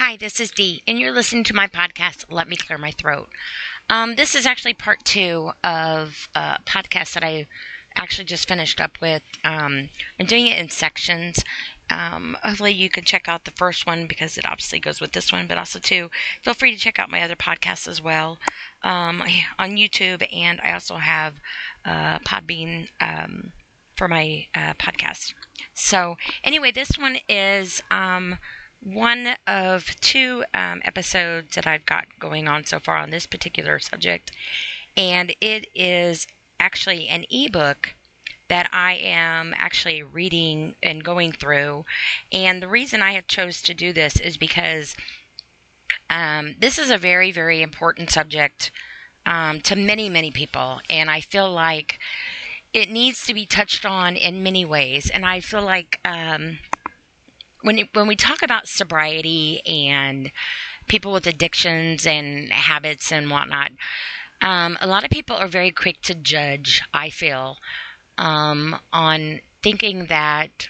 Hi, this is Dee, and you're listening to my podcast, Let Me Clear My Throat. This is actually part 2 of a podcast that I actually just finished up with. I'm doing it in sections. Hopefully you can check out the first one because it obviously goes with this one, but also too, feel free to check out my other podcasts as well on YouTube, and I also have Podbean for my podcast. So anyway, this one is one of 2 episodes that I've got going on so far on this particular subject, and it is actually an ebook that I am actually reading and going through. And the reason I have chose to do this is because this is a very, very important subject to many, many people, and I feel like it needs to be touched on in many ways. And I feel like when we talk about sobriety and people with addictions and habits and whatnot, a lot of people are very quick to judge, I feel, on thinking that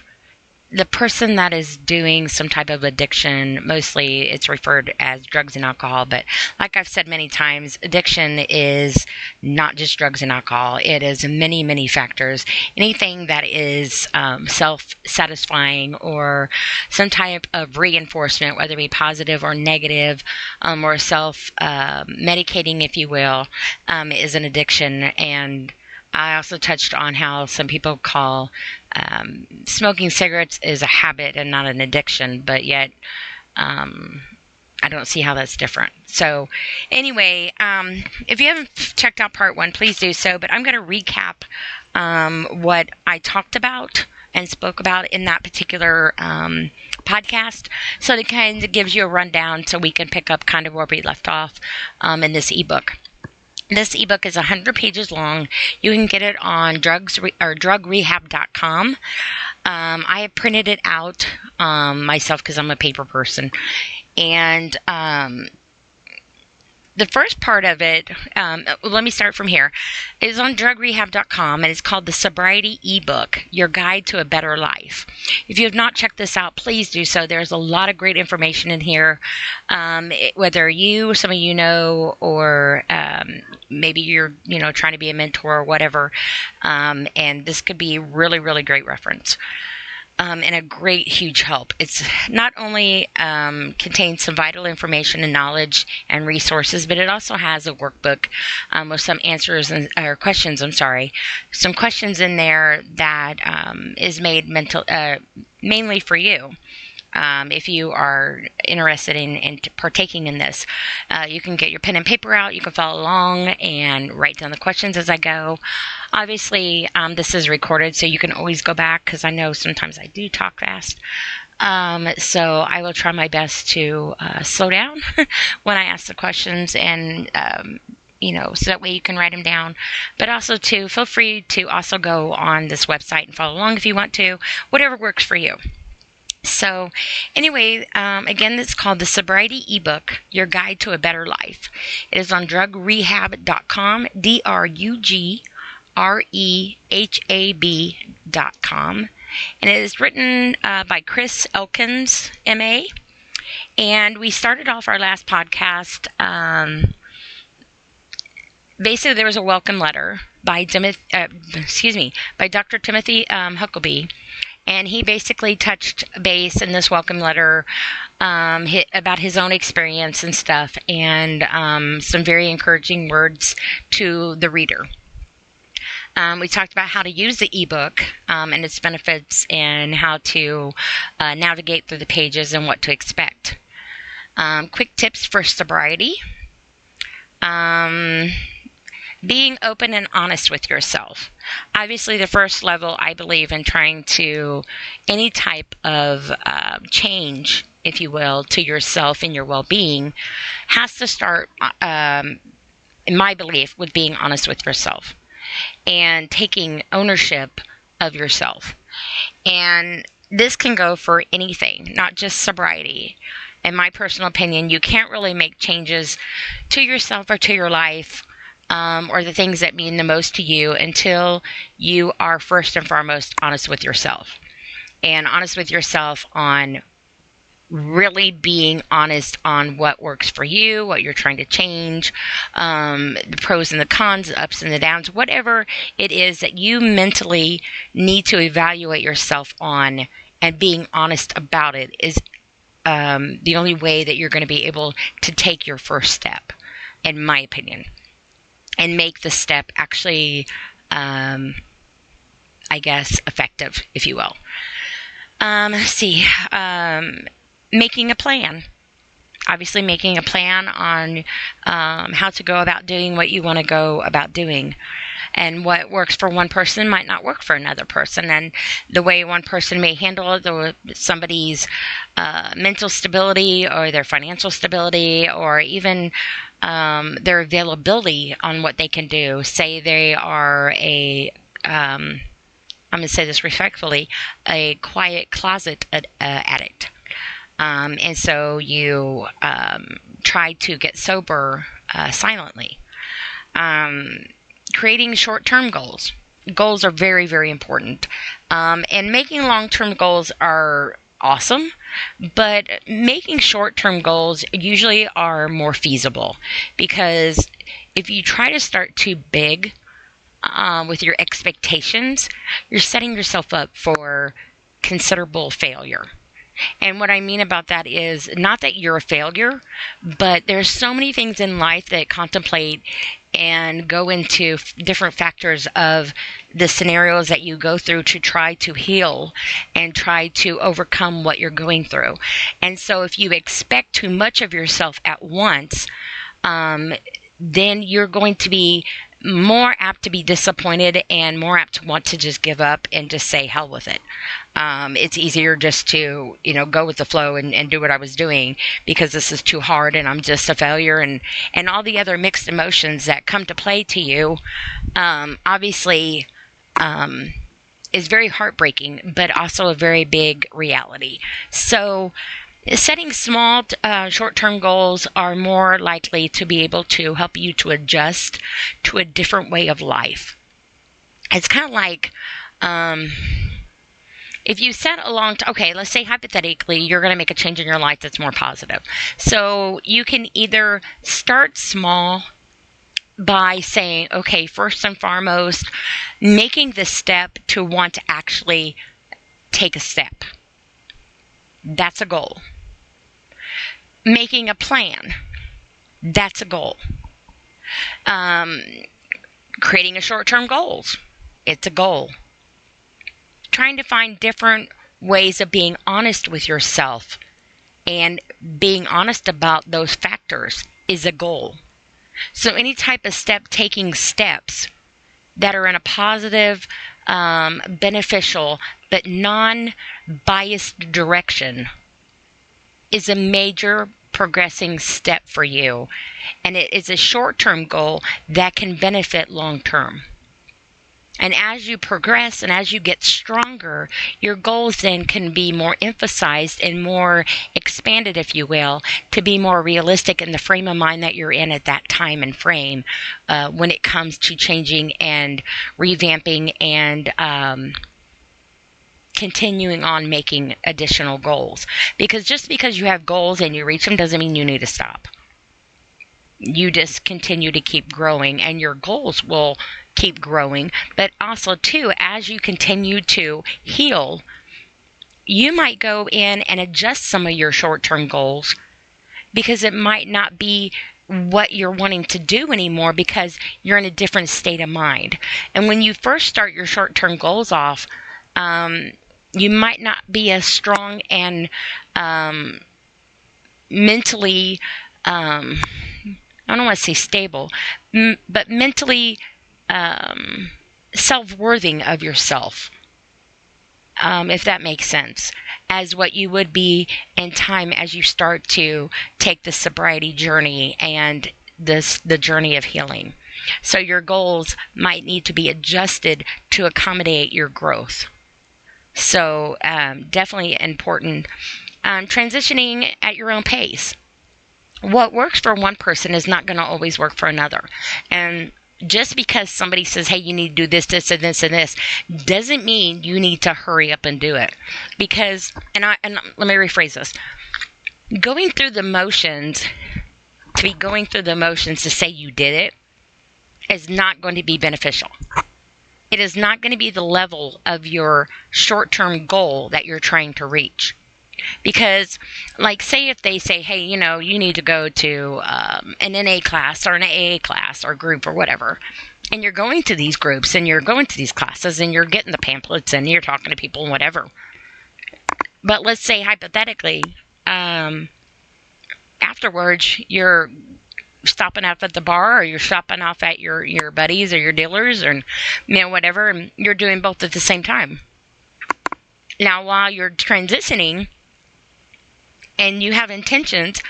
the person that is doing some type of addiction, mostly it's referred as drugs and alcohol, but like I've said many times, addiction is not just drugs and alcohol. It is many, many factors. Anything that is self-satisfying or some type of reinforcement, whether it be positive or negative, or self-medicating, if you will, is an addiction. And I also touched on how some people call smoking cigarettes is a habit and not an addiction, but yet I don't see how that's different. So anyway, if you haven't checked out part 1, please do so, but I'm going to recap what I talked about and spoke about in that particular podcast, so it kind of gives you a rundown so we can pick up kind of where we left off in this ebook. This ebook is 100 pages long. You can get it on drugrehab.com. I have printed it out myself because I'm a paper person. And the first part of it, let me start from here, is on drugrehab.com, and it's called the Sobriety ebook, Your Guide to a Better Life. If you have not checked this out, please do so. There's a lot of great information in here, whether some of you know, or maybe you're trying to be a mentor or whatever, and this could be really, really great reference. And a great, huge help. It's not only contains some vital information and knowledge and resources, but it also has a workbook with some answers or questions. Some questions in there that is made mainly for you. If you are interested in partaking in this, you can get your pen and paper out. You can follow along and write down the questions as I go. Obviously, this is recorded, so you can always go back, because I know sometimes I do talk fast. So I will try my best to slow down when I ask the questions, and so that way you can write them down. But also, too, feel free to also go on this website and follow along if you want to, whatever works for you. So anyway, again, it's called the Sobriety ebook, Your Guide to a Better Life. It is on drugrehab.com, drugrehab.com. And it is written by Chris Elkins, M.A. And we started off our last podcast. Basically, there was a welcome letter by Dr. Timothy Huckabee. And he basically touched base in this welcome letter about his own experience and stuff, and some very encouraging words to the reader. We talked about how to use the ebook and its benefits, and how to navigate through the pages and what to expect. Quick tips for sobriety. Being open and honest with yourself. Obviously, the first level, I believe, in trying to any type of change, if you will, to yourself and your well-being, has to start, in my belief, with being honest with yourself and taking ownership of yourself. And this can go for anything, not just sobriety. In my personal opinion, you can't really make changes to yourself or to your life, or the things that mean the most to you, until you are first and foremost honest with yourself. And honest with yourself on really being honest on what works for you, what you're trying to change, the pros and the cons, the ups and the downs, whatever it is that you mentally need to evaluate yourself on, and being honest about it is the only way that you're going to be able to take your first step, in my opinion, and make the step actually, I guess, effective, if you will. Let's see. Making a plan. Obviously, making a plan on how to go about doing what you want to go about doing. And what works for one person might not work for another person. And the way one person may handle it, or somebody's mental stability or their financial stability, or even their availability on what they can do. Say they are I'm going to say this respectfully, a quiet closet addict. And so you try to get sober silently. Creating short-term goals. Goals are very, very important. And making long-term goals are awesome, but making short-term goals usually are more feasible, because if you try to start too big with your expectations, you're setting yourself up for considerable failure. And what I mean about that is not that you're a failure, but there's so many things in life that contemplate and go into different factors of the scenarios that you go through to try to heal and try to overcome what you're going through. And so if you expect too much of yourself at once, then you're going to be more apt to be disappointed and more apt to want to just give up and just say hell with it. It's easier just to, go with the flow and do what I was doing because this is too hard and I'm just a failure, and all the other mixed emotions that come to play to you, obviously, is very heartbreaking, but also a very big reality. So setting small, short-term goals are more likely to be able to help you to adjust to a different way of life. It's kind of like, if you set a okay, let's say hypothetically, you're going to make a change in your life that's more positive. So you can either start small by saying, okay, first and foremost, making the step to want to actually take a step. That's a goal. Making a plan. That's a goal. Creating a short-term goals. It's a goal. Trying to find different ways of being honest with yourself and being honest about those factors is a goal. So any type of taking steps that are in a positive, beneficial, but non-biased direction is a major progressing step for you. And it is a short-term goal that can benefit long-term. And as you progress and as you get stronger, your goals then can be more emphasized and more expanded, if you will, to be more realistic in the frame of mind that you're in at that time and frame when it comes to changing and revamping and continuing on making additional goals. Because just because you have goals and you reach them doesn't mean you need to stop. You just continue to keep growing, and your goals will keep growing. But also, too, as you continue to heal, you might go in and adjust some of your short-term goals because it might not be what you're wanting to do anymore because you're in a different state of mind. And when you first start your short-term goals off, you might not be as strong and mentally, I don't want to say stable, but mentally self-worthing of yourself, if that makes sense, as what you would be in time as you start to take the sobriety journey and the journey of healing. So your goals might need to be adjusted to accommodate your growth. So definitely important. Transitioning at your own pace. What works for one person is not going to always work for another. And just because somebody says, hey, you need to do this, this, and this, and this, doesn't mean you need to hurry up and do it. Because, and let me rephrase this. Going through the motions, to be going through the motions to say you did it, is not going to be beneficial. It is not going to be the level of your short-term goal that you're trying to reach. Because, like, say if they say, hey, you need to go to an NA class or an AA class or group or whatever, and you're going to these groups and you're going to these classes and you're getting the pamphlets and you're talking to people and whatever. But let's say, hypothetically, afterwards, you're stopping off at the bar, or you're stopping off at your buddies or your dealers, or whatever, and you're doing both at the same time. Now, while you're transitioning and you have intentions,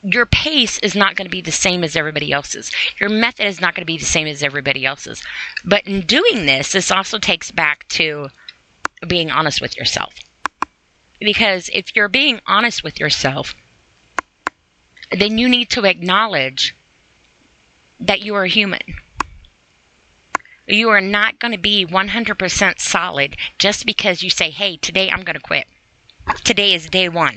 your pace is not going to be the same as everybody else's. Your method is not going to be the same as everybody else's. But in doing this also takes back to being honest with yourself. Because if you're being honest with yourself, then you need to acknowledge that you are human. You are not going to be 100% solid just because you say, hey, today I'm going to quit. Today is day one.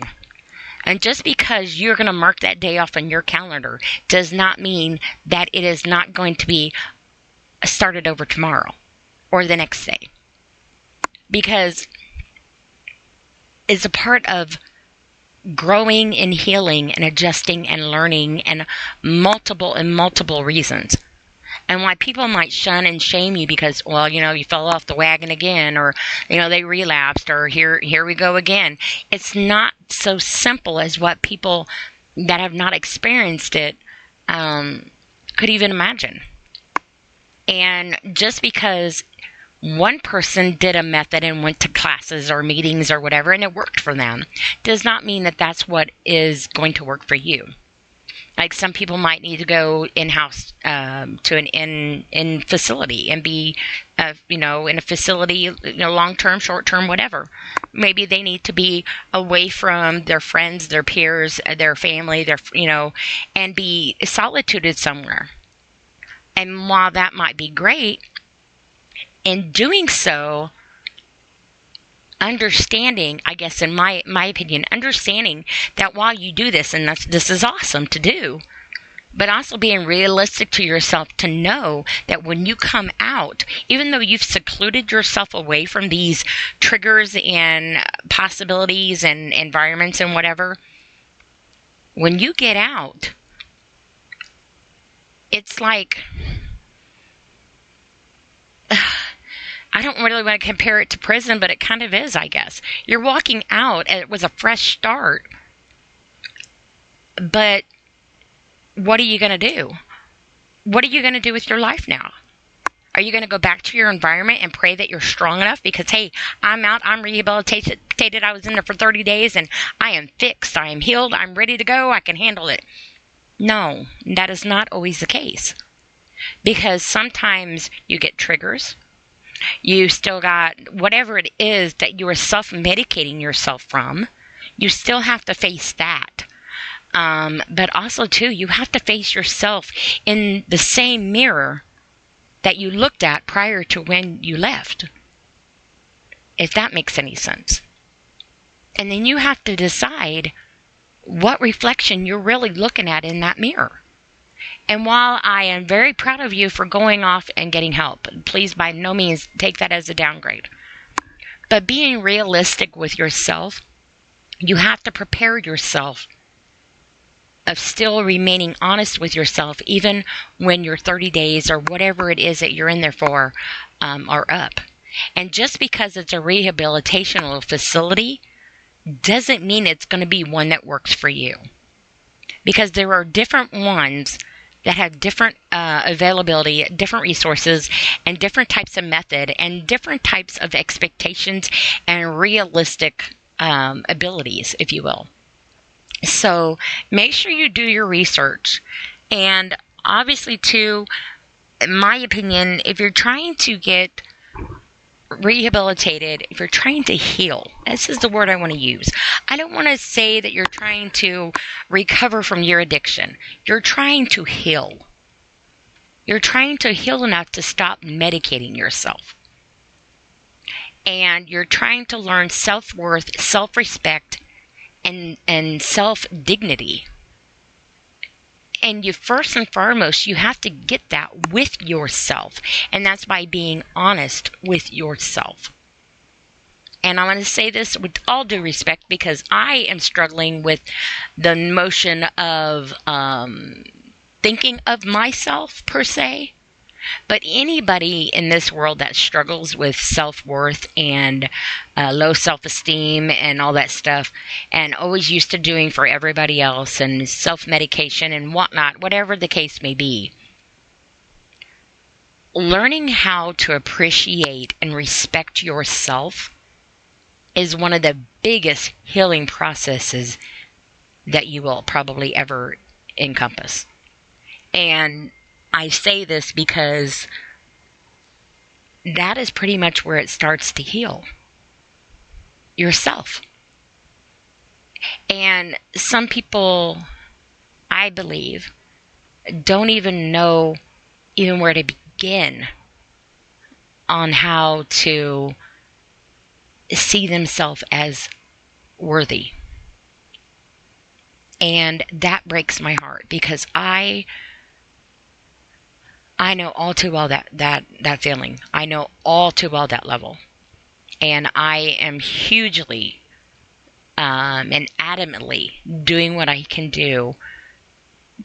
And just because you're going to mark that day off on your calendar does not mean that it is not going to be started over tomorrow or the next day. Because it's a part of growing and healing and adjusting and learning, and multiple reasons. And why people might shun and shame you because, well, you fell off the wagon again, or, they relapsed, or here we go again. It's not so simple as what people that have not experienced it could even imagine. And just because one person did a method and went to classes or meetings or whatever, and it worked for them, does not mean that that's what is going to work for you. Like, some people might need to go in-house to an in facility and be, in a facility, long-term, short-term, whatever. Maybe they need to be away from their friends, their peers, their family, and be solitude somewhere. And while that might be great, in doing so, understanding, I guess in my opinion, understanding that while you do this, and this is awesome to do, but also being realistic to yourself to know that when you come out, even though you've secluded yourself away from these triggers and possibilities and environments and whatever, when you get out, it's like, I don't really want to compare it to prison, but it kind of is, I guess. You're walking out, and it was a fresh start. But what are you going to do? What are you going to do with your life now? Are you going to go back to your environment and pray that you're strong enough? Because, hey, I'm out, I'm rehabilitated, I was in there for 30 days, and I am fixed, I am healed, I'm ready to go, I can handle it. No, that is not always the case. Because sometimes you get triggers. You still got whatever it is that you are self-medicating yourself from. You still have to face that. But also, too, you have to face yourself in the same mirror that you looked at prior to when you left. If that makes any sense. And then you have to decide what reflection you're really looking at in that mirror. And while I am very proud of you for going off and getting help, please by no means take that as a downgrade. But being realistic with yourself, you have to prepare yourself of still remaining honest with yourself, even when your 30 days or whatever it is that you're in there for are up. And just because it's a rehabilitational facility doesn't mean it's going to be one that works for you. Because there are different ones that have different availability, different resources, and different types of method, and different types of expectations and realistic abilities, if you will. So make sure you do your research. And obviously, too, in my opinion, if you're trying to get rehabilitated, if you're trying to heal, this is the word I want to use. I don't want to say that you're trying to recover from your addiction. You're trying to heal. You're trying to heal enough to stop medicating yourself. And you're trying to learn self-worth, self-respect, and self-dignity. And you, first and foremost, you have to get that with yourself. And that's by being honest with yourself. And I want to say this with all due respect, because I am struggling with the notion of thinking of myself per se. But anybody in this world that struggles with self-worth and low self-esteem and all that stuff, and always used to doing for everybody else and self-medication and whatnot, whatever the case may be, learning how to appreciate and respect yourself is one of the biggest healing processes that you will probably ever encompass. And I say this because that is pretty much where it starts to heal. Yourself. And some people, I believe, don't even know even where to begin on how to see themselves as worthy. And that breaks my heart, because I know all too well that feeling. I know all too well that level. And I am hugely and adamantly doing what I can do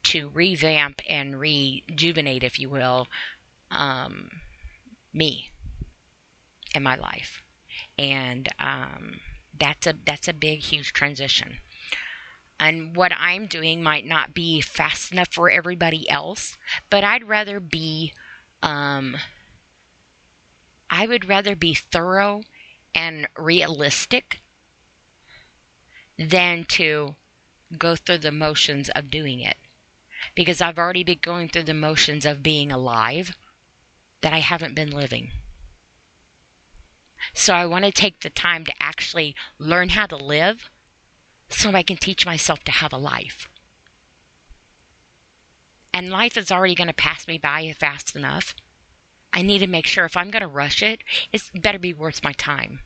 to revamp and rejuvenate, if you will, me in my life. And that's a big, huge transition. And what I'm doing might not be fast enough for everybody else, but I would rather be thorough and realistic than to go through the motions of doing it. Because I've already been going through the motions of being alive that I haven't been living. So I want to take the time to actually learn how to live, so I can teach myself to have a life. And life is already going to pass me by fast enough. I need to make sure if I'm going to rush it, it's better be worth my time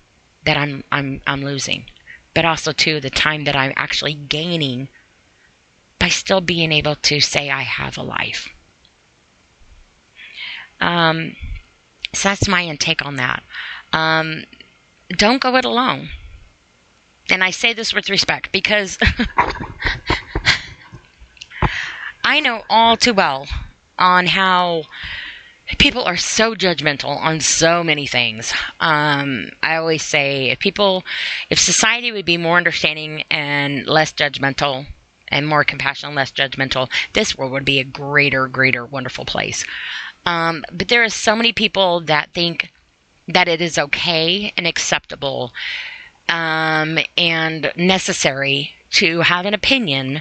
that I'm losing. But also, too, the time that I'm actually gaining by still being able to say I have a life. So that's my intake on that. Don't go it alone. And I say this with respect, because I know all too well on how people are so judgmental on so many things. I always say if society would be more understanding and less judgmental, and more compassionate and less judgmental, this world would be a greater, wonderful place. But there are so many people that think that it is okay and acceptable and necessary to have an opinion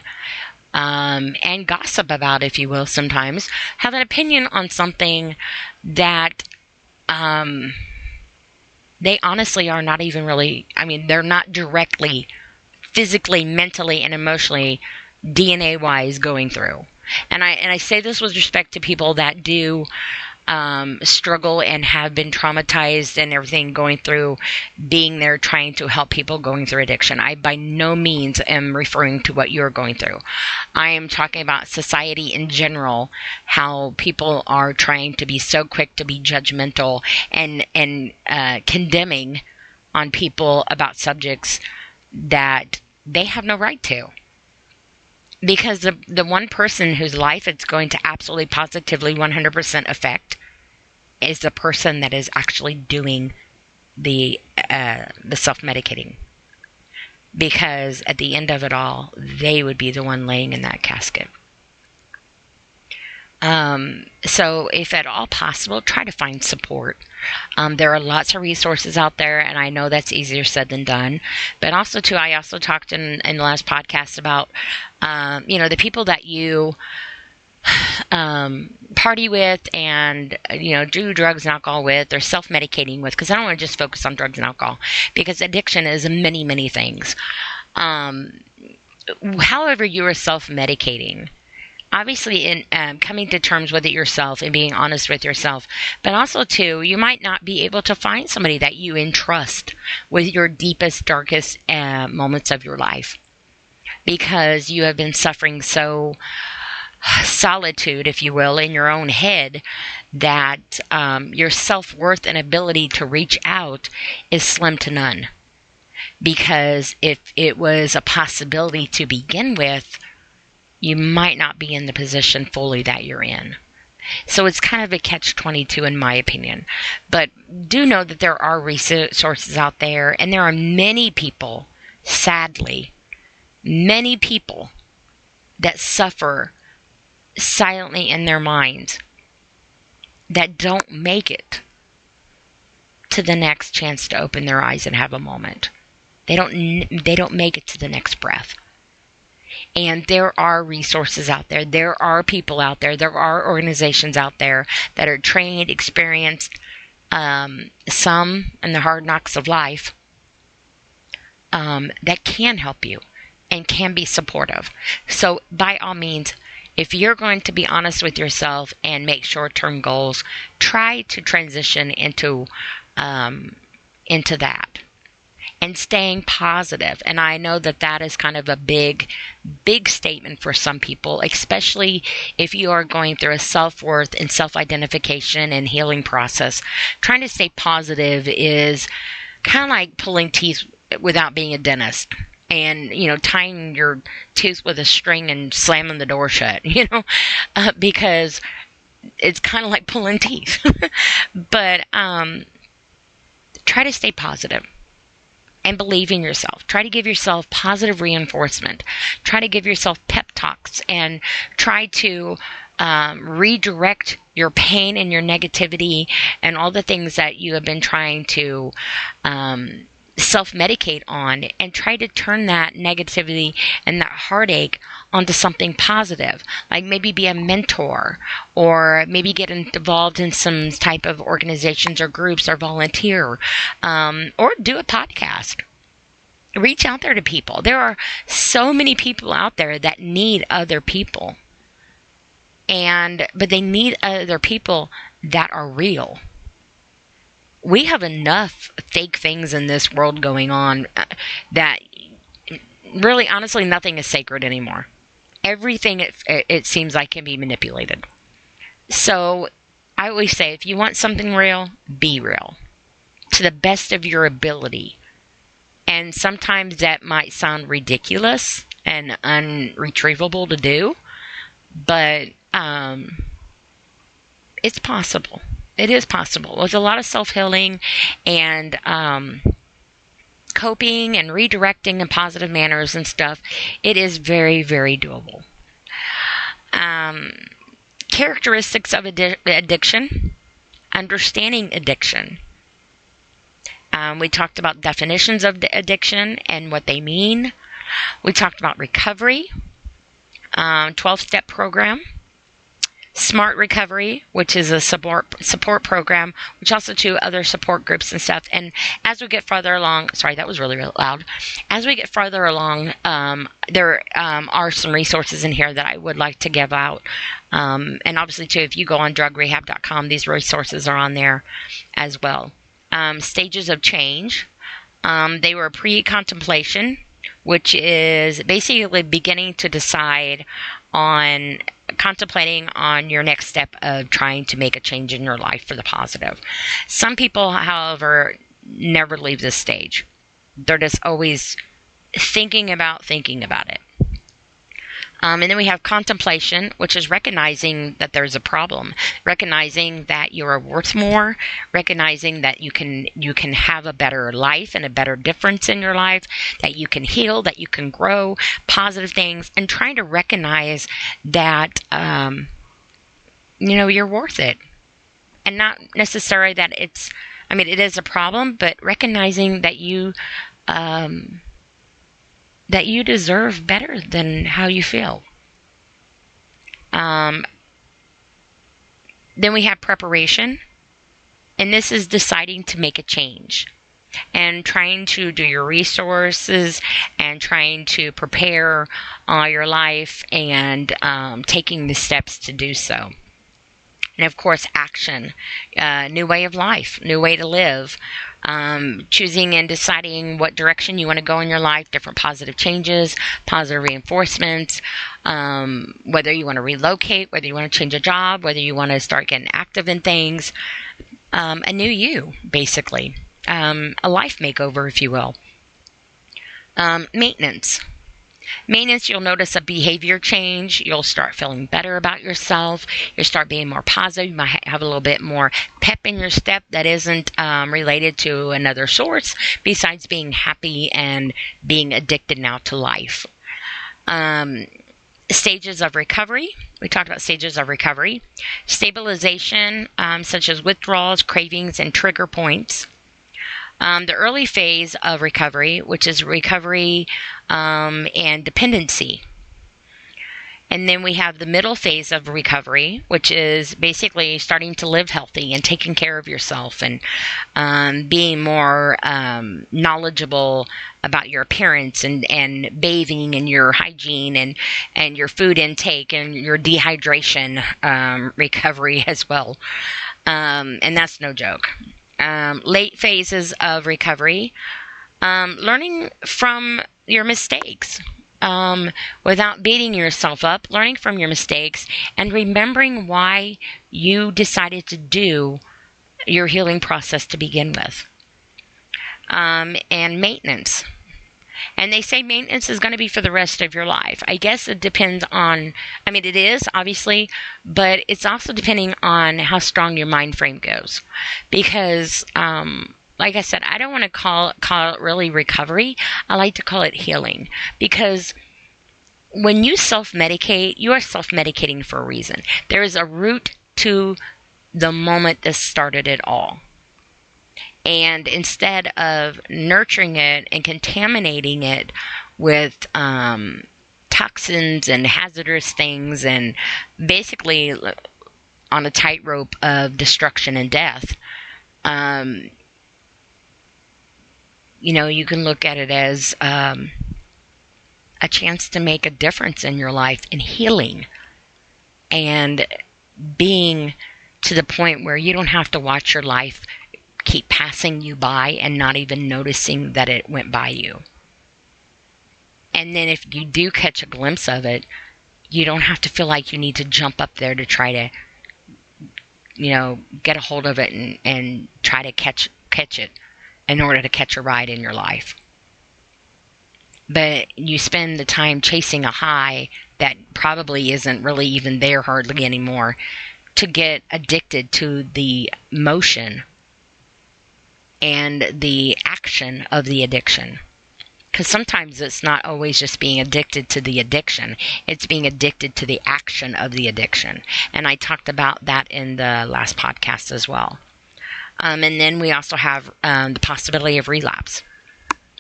and gossip about, if you will, sometimes. Have an opinion on something that they honestly are not even really, they're not directly, physically, mentally, and emotionally, DNA-wise going through. And I say this with respect to people that do struggle and have been traumatized and everything, going through being there trying to help people going through addiction. I by no means am referring to what you're going through. I am talking about society in general, how people are trying to be so quick to be judgmental and condemning on people about subjects that they have no right to. Because the one person whose life it's going to absolutely positively 100% affect is the person that is actually doing the self-medicating. Because at the end of it all, they would be the one laying in that casket. So if at all possible, try to find support. There are lots of resources out there, and I know that's easier said than done. But also, too, I also talked in the last podcast about, the people that you party with and, do drugs and alcohol with, or self-medicating with, because I don't want to just focus on drugs and alcohol, because addiction is many, many things. However you are self-medicating, obviously in coming to terms with it yourself and being honest with yourself, but also, too, you might not be able to find somebody that you entrust with your deepest, darkest moments of your life. because you have been suffering so solitude, if you will, in your own head, that your self-worth and ability to reach out is slim to none. Because if it was a possibility to begin with, you might not be in the position fully that you're in. So it's kind of a catch-22 in my opinion. But do know that there are resources out there, and there are many people, sadly, many people that suffer silently in their minds that don't make it to the next chance to open their eyes and have a moment. They don't make it to the next breath. And there are resources out there. There are people out there. There are organizations out there that are trained, experienced, some in the hard knocks of life, that can help you and can be supportive. So by all means, if you're going to be honest with yourself and make short-term goals, try to transition into that. And staying positive. And I know that that is kind of a big statement for some people, especially if you are going through a self-worth and self-identification and healing process. Trying to stay positive is kind of like pulling teeth without being a dentist. And, tying your tooth with a string and slamming the door shut, because it's kind of like pulling teeth. But try to stay positive. And believe in yourself. Try to give yourself positive reinforcement. Try to give yourself pep talks and try to redirect your pain and your negativity and all the things that you have been trying to self-medicate on, and try to turn that negativity and that heartache onto something positive. Like maybe be a mentor, or maybe get involved in some type of organizations or groups, or volunteer, or do a podcast. Reach out there to people. There are so many people out there that need other people. But they need other people that are real. We have enough fake things in this world going on that really, honestly, nothing is sacred anymore. Everything, it seems like, can be manipulated. So I always say, if you want something real, be real to the best of your ability. And sometimes that might sound ridiculous and unretrievable to do, but it's possible. It is possible. With a lot of self-healing and coping and redirecting in positive manners and stuff, it is very, very doable. Characteristics of addiction, understanding addiction. We talked about definitions of addiction and what they mean. We talked about recovery, 12-step program, Smart Recovery, which is a support program, which also to other support groups and stuff. And as we get farther along, sorry, that was really, really loud. As we get farther along, there are some resources in here that I would like to give out. And obviously, too, if you go on drugrehab.com, these resources are on there as well. Stages of change. They were pre-contemplation, which is basically beginning to decide on contemplating on your next step of trying to make a change in your life for the positive. Some people, however, never leave this stage. They're just always thinking about it. And then we have contemplation, which is recognizing that there's a problem, recognizing that you are worth more, recognizing that you can have a better life and a better difference in your life, that you can heal, that you can grow, positive things, and trying to recognize that, you're worth it. And not necessarily that it is a problem, but recognizing that you deserve better than how you feel. Then we have preparation, and this is deciding to make a change and trying to do your resources and trying to prepare your life and taking the steps to do so. And of course, action, new way of life, new way to live, choosing and deciding what direction you want to go in your life, different positive changes, positive reinforcements, whether you want to relocate, whether you want to change a job, whether you want to start getting active in things, a new you, basically, a life makeover, if you will. Maintenance. Maintenance, you'll notice a behavior change. You'll start feeling better about yourself. You'll start being more positive. You might have a little bit more pep in your step that isn't related to another source besides being happy and being addicted now to life. Stages of recovery. We talked about stages of recovery. Stabilization, such as withdrawals, cravings, and trigger points. The early phase of recovery, which is recovery and dependency. And then we have the middle phase of recovery, which is basically starting to live healthy and taking care of yourself and being more knowledgeable about your appearance and bathing and your hygiene and your food intake and your dehydration recovery as well. And that's no joke. Late phases of recovery, learning from your mistakes without beating yourself up, learning from your mistakes and remembering why you decided to do your healing process to begin with. And maintenance. And they say maintenance is going to be for the rest of your life. I guess it depends on, it is, obviously, but it's also depending on how strong your mind frame goes. Because, like I said, I don't want to call it really recovery. I like to call it healing. Because when you self-medicate, you are self-medicating for a reason. There is a root to the moment this started it all. And instead of nurturing it and contaminating it with toxins and hazardous things and basically on a tightrope of destruction and death, you can look at it as a chance to make a difference in your life in healing and being to the point where you don't have to watch your life keep passing you by and not even noticing that it went by you. And then if you do catch a glimpse of it, you don't have to feel like you need to jump up there to try to, get a hold of it and try to catch it in order to catch a ride in your life. But you spend the time chasing a high that probably isn't really even there hardly anymore to get addicted to the motion and the action of the addiction. Because sometimes it's not always just being addicted to the addiction. It's being addicted to the action of the addiction. And I talked about that in the last podcast as well. And then we also have the possibility of relapse.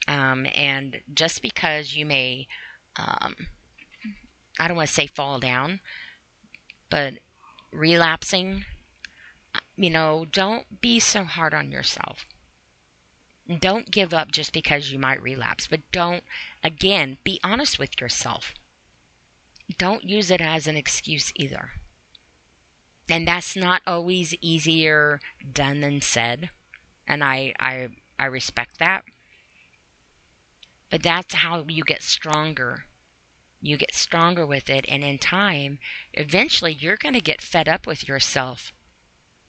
And just because you may, I don't want to say fall down, but relapsing, don't be so hard on yourself. Don't give up just because you might relapse, but again, be honest with yourself. Don't use it as an excuse either. And that's not always easier done than said, and I respect that. But that's how you get stronger. You get stronger with it, and in time, eventually you're going to get fed up with yourself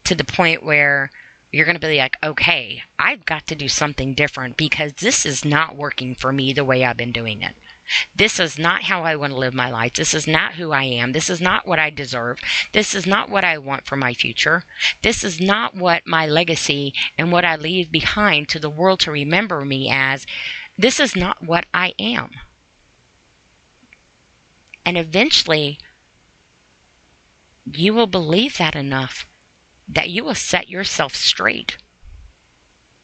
to the point where you're going to be like, okay, I've got to do something different because this is not working for me the way I've been doing it. This is not how I want to live my life. This is not who I am. This is not what I deserve. This is not what I want for my future. This is not what my legacy and what I leave behind to the world to remember me as. This is not what I am. And eventually, you will believe that enough that you will set yourself straight.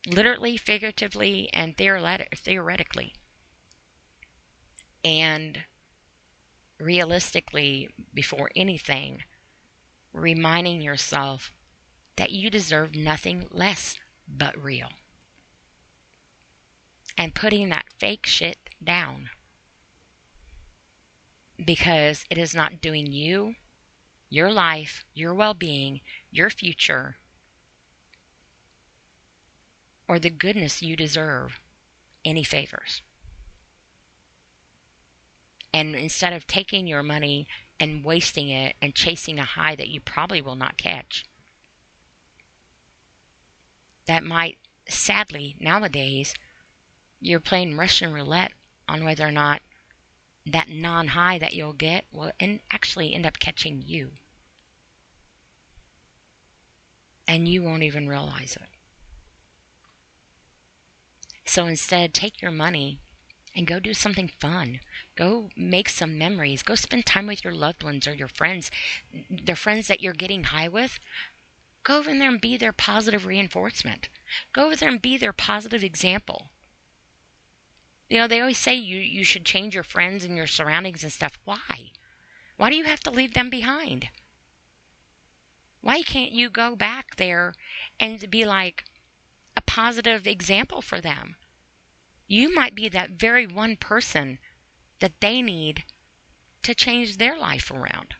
Literally, figuratively, and theoretically. And realistically, before anything, reminding yourself that you deserve nothing less but real. And putting that fake shit down. Because it is not doing you your life, your well-being, your future, or the goodness you deserve any favors. And instead of taking your money and wasting it and chasing a high that you probably will not catch, that might, sadly, nowadays, you're playing Russian roulette on whether or not that non-high that you'll get will actually end up catching you. And you won't even realize it. So instead, take your money and go do something fun. Go make some memories. Go spend time with your loved ones or your friends. The friends that you're getting high with, go over there and be their positive reinforcement. Go over there and be their positive example. You know, they always say you should change your friends and your surroundings and stuff. Why? Why do you have to leave them behind? Why can't you go back there and be like a positive example for them? You might be that very one person that they need to change their life around.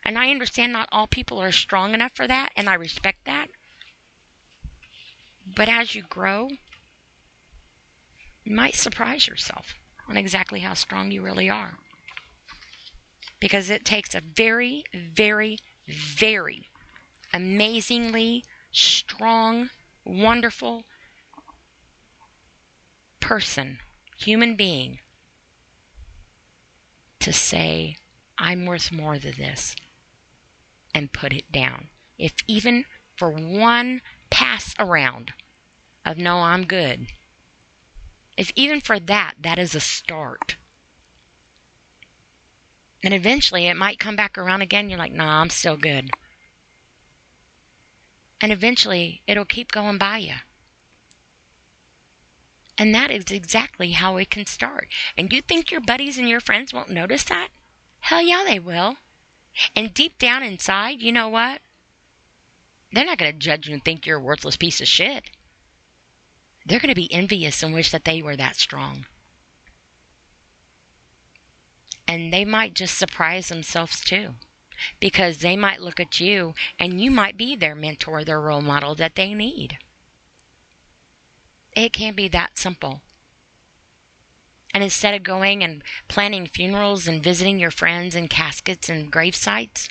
And I understand not all people are strong enough for that, and I respect that. But as you grow, you might surprise yourself on exactly how strong you really are. Because it takes a very, very, very amazingly strong, wonderful person, human being, to say, I'm worth more than this, and put it down. If even for one pass around of no, I'm good. If even for that, that is a start. And eventually it might come back around again. You're like, nah, I'm still good. And eventually it'll keep going by you. And that is exactly how it can start. And you think your buddies and your friends won't notice that? Hell yeah, they will. And deep down inside, you know what? They're not going to judge you and think you're a worthless piece of shit. They're going to be envious and wish that they were that strong. And they might just surprise themselves too. Because they might look at you and you might be their mentor, their role model that they need. It can be that simple. And instead of going and planning funerals and visiting your friends and caskets and grave sites,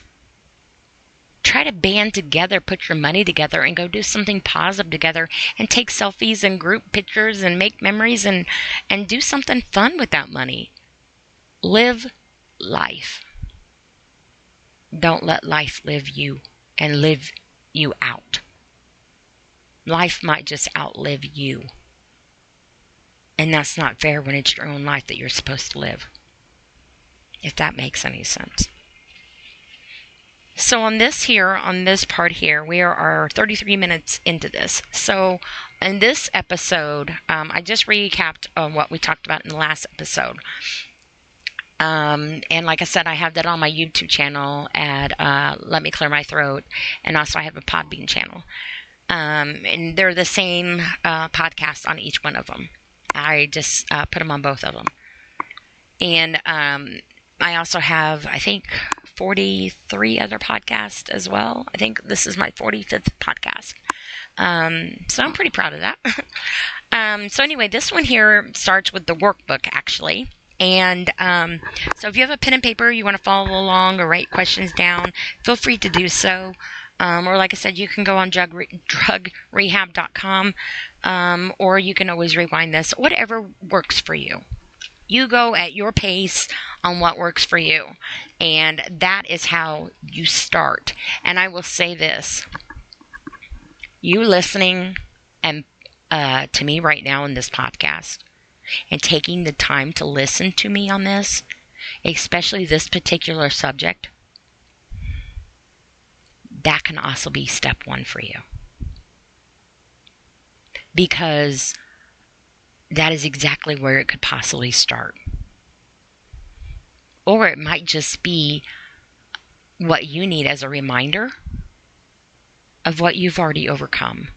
try to band together, put your money together, and go do something positive together and take selfies and group pictures and make memories and do something fun with that money. Live life. Don't let life live you and live you out. Life might just outlive you. And that's not fair when it's your own life that you're supposed to live. If that makes any sense. So on this part here, we are 33 minutes into this. So in this episode, I just recapped on what we talked about in the last episode. And like I said, I have that on my YouTube channel at Let Me Clear My Throat. And also I have a Podbean channel. And they're the same podcast on each one of them. I just put them on both of them. And I also have, I think, 43 other podcasts as well. I think this is my 45th podcast. So I'm pretty proud of that. So anyway, this one here starts with the workbook, actually. And so if you have a pen and paper, you want to follow along or write questions down, feel free to do so. Or like I said, you can go on drugrehab.com, or you can always rewind this, whatever works for you. You go at your pace on what works for you. And that is how you start. And I will say this. You listening and to me right now in this podcast and taking the time to listen to me on this, especially this particular subject, that can also be step one for you. Because that is exactly where it could possibly start. Or it might just be what you need as a reminder of what you've already overcome.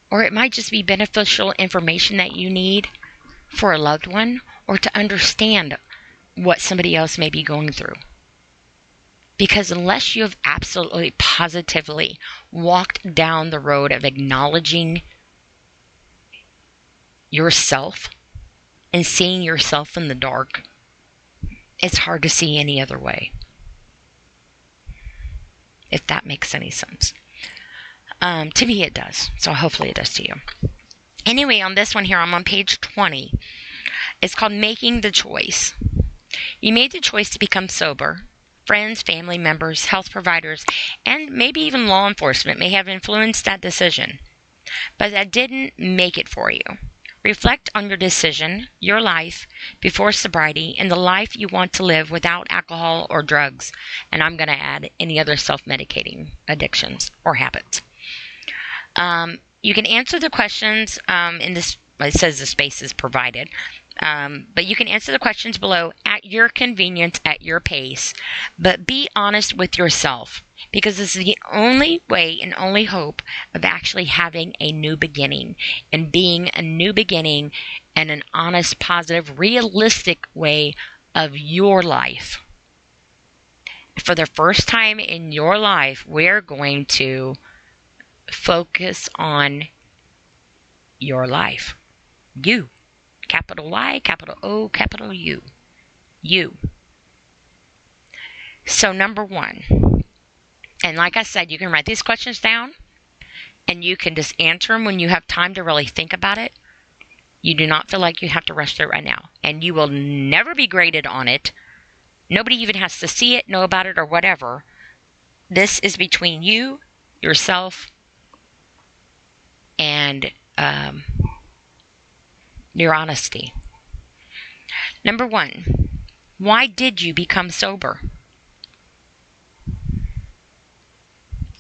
Or it might just be beneficial information that you need for a loved one or to understand what somebody else may be going through. Because unless you have absolutely positively walked down the road of acknowledging yourself and seeing yourself in the dark, it's hard to see any other way. If that makes any sense. To me, it does. So hopefully it does to you. Anyway, on this one here, I'm on page 20. It's called Making the Choice. You made the choice to become sober. Friends, family members, health providers, and maybe even law enforcement may have influenced that decision. But that didn't make it for you. Reflect on your decision, your life before sobriety, and the life you want to live without alcohol or drugs. And I'm going to add any other self-medicating addictions or habits. You can answer the questions in this. It says the space is provided. But you can answer the questions below at your convenience, at your pace. But be honest with yourself, because this is the only way and only hope of actually having a new beginning and being a new beginning and an honest, positive, realistic way of your life. For the first time in your life, we're going to focus on your life. You. Capital Y, capital O, capital U. You. So number one, and like I said, you can write these questions down and you can just answer them when you have time to really think about it. You do not feel like you have to rush through it right now. And you will never be graded on it. Nobody even has to see it, know about it, or whatever. This is between you, yourself, and your honesty. Number one, why did you become sober?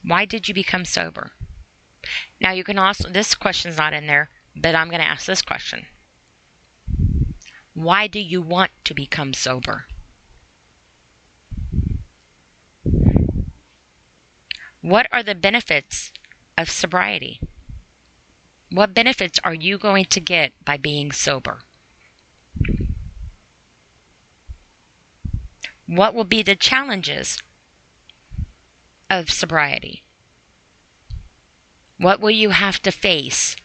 Why did you become sober? Now you can also, this question's not in there, but I'm going to ask this question. Why do you want to become sober? What are the benefits of sobriety? What benefits are you going to get by being sober? What will be the challenges of sobriety? What will you have to face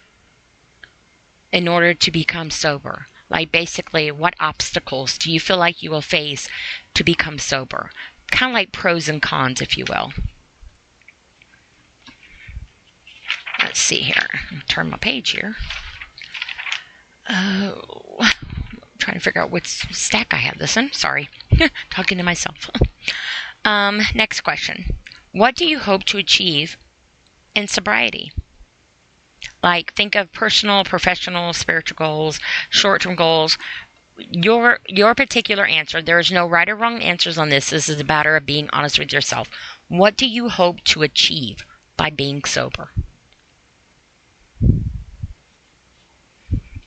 in order to become sober? Like basically, what obstacles do you feel like you will face to become sober? Kind of like pros and cons, if you will. Let's see here. Turn my page here. Oh, I'm trying to figure out which stack I have this in. Sorry. Talking to myself. Next question. What do you hope to achieve in sobriety? Like, think of personal, professional, spiritual goals, short-term goals. Your particular answer, there is no right or wrong answers on this. This is a matter of being honest with yourself. What do you hope to achieve by being sober?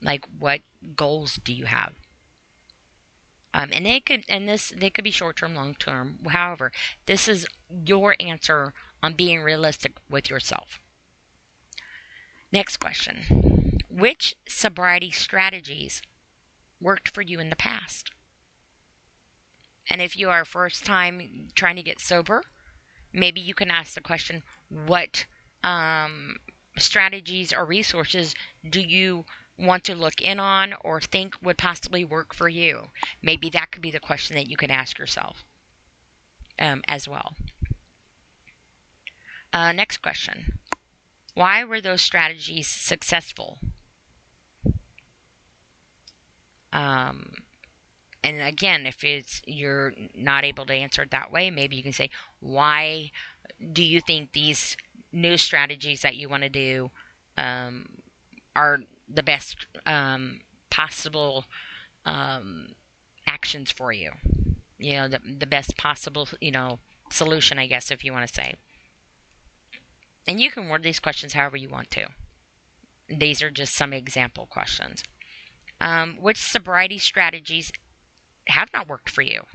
Like, what goals do you have? And they could be short-term, long-term. However, this is your answer on being realistic with yourself. Next question. Which sobriety strategies worked for you in the past? And if you are first time trying to get sober, maybe you can ask the question, what strategies or resources do you want to look in on or think would possibly work for you? Maybe that could be the question that you can ask yourself as well. Next question. Why were those strategies successful? And again, if you're not able to answer it that way, maybe you can say, why do you think these new strategies that you want to do are the best possible actions for you? You know, the best possible, solution, I guess, if you want to say. And you can word these questions however you want to. These are just some example questions. Which sobriety strategies have not worked for you?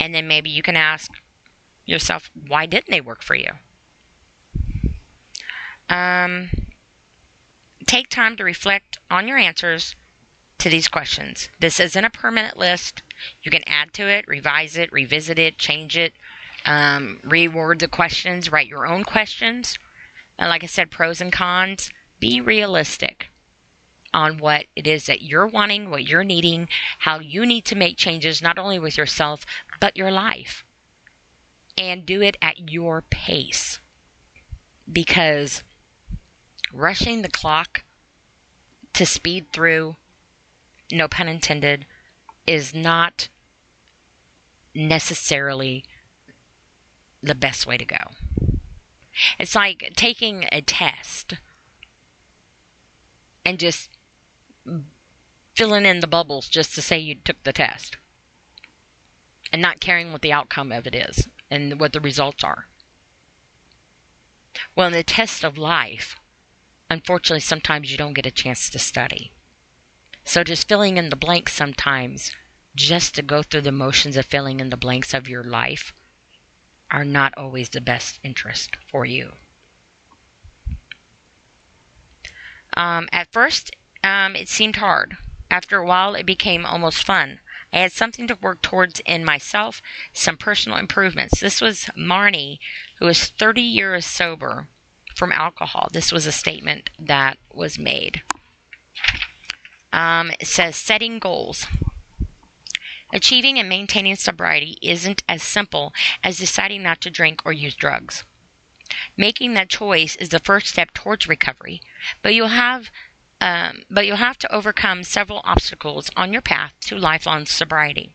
And then maybe you can ask yourself, why didn't they work for you? Take time to reflect on your answers to these questions. This isn't a permanent list. You can add to it, revise it, revisit it, change it, reword the questions, write your own questions. And like I said, pros and cons. Be realistic on what it is that you're wanting, what you're needing, how you need to make changes, not only with yourself, but your life. And do it at your pace. Because rushing the clock to speed through, no pun intended, is not necessarily the best way to go. It's like taking a test and just filling in the bubbles just to say you took the test and not caring what the outcome of it is and what the results are. Well, in the test of life, unfortunately, sometimes you don't get a chance to study. So just filling in the blanks sometimes, just to go through the motions of filling in the blanks of your life, are not always the best interest for you. At first, it seemed hard. After a while, it became almost fun. I had something to work towards in myself, some personal improvements. This was Marnie, who was 30 years sober from alcohol. This was a statement that was made. It says, setting goals. Achieving and maintaining sobriety isn't as simple as deciding not to drink or use drugs. Making that choice is the first step towards recovery, but you'll have to overcome several obstacles on your path to lifelong sobriety.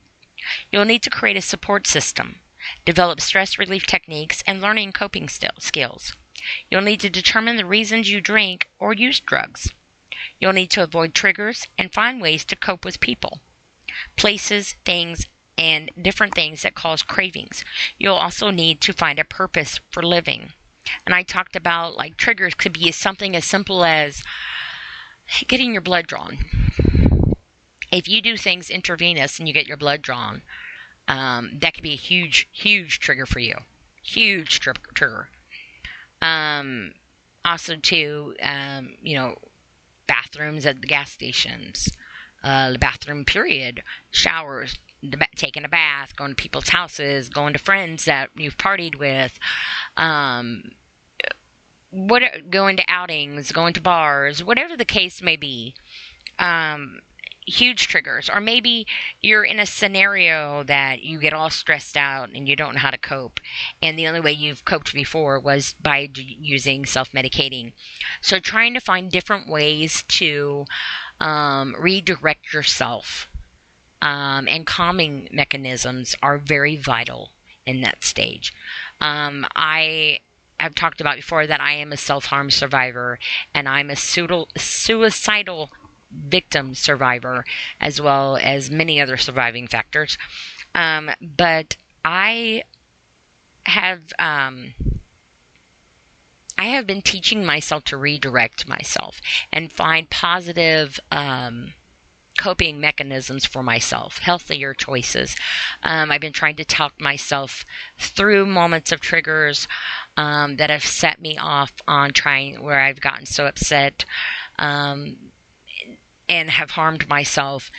You'll need to create a support system, develop stress relief techniques, and learning coping skills. You'll need to determine the reasons you drink or use drugs. You'll need to avoid triggers and find ways to cope with people, places, things, and different things that cause cravings. You'll also need to find a purpose for living. And I talked about like triggers could be something as simple as getting your blood drawn. If you do things intravenous and you get your blood drawn, that could be a huge, huge trigger for you. Huge trigger. Also, too, bathrooms at the gas stations, the bathroom period, showers, taking a bath, going to people's houses, going to friends that you've partied with, going to outings, going to bars, whatever the case may be. Huge triggers. Or maybe you're in a scenario that you get all stressed out and you don't know how to cope, and the only way you've coped before was by using self-medicating. So trying to find different ways to redirect yourself, and calming mechanisms are very vital in that stage. I have talked about before that I am a self-harm survivor, and I'm a suicidal victim survivor, as well as many other surviving factors. But I have been teaching myself to redirect myself and find positive coping mechanisms for myself, healthier choices. I've been trying to talk myself through moments of triggers that have set me off on where I've gotten so upset and have harmed myself,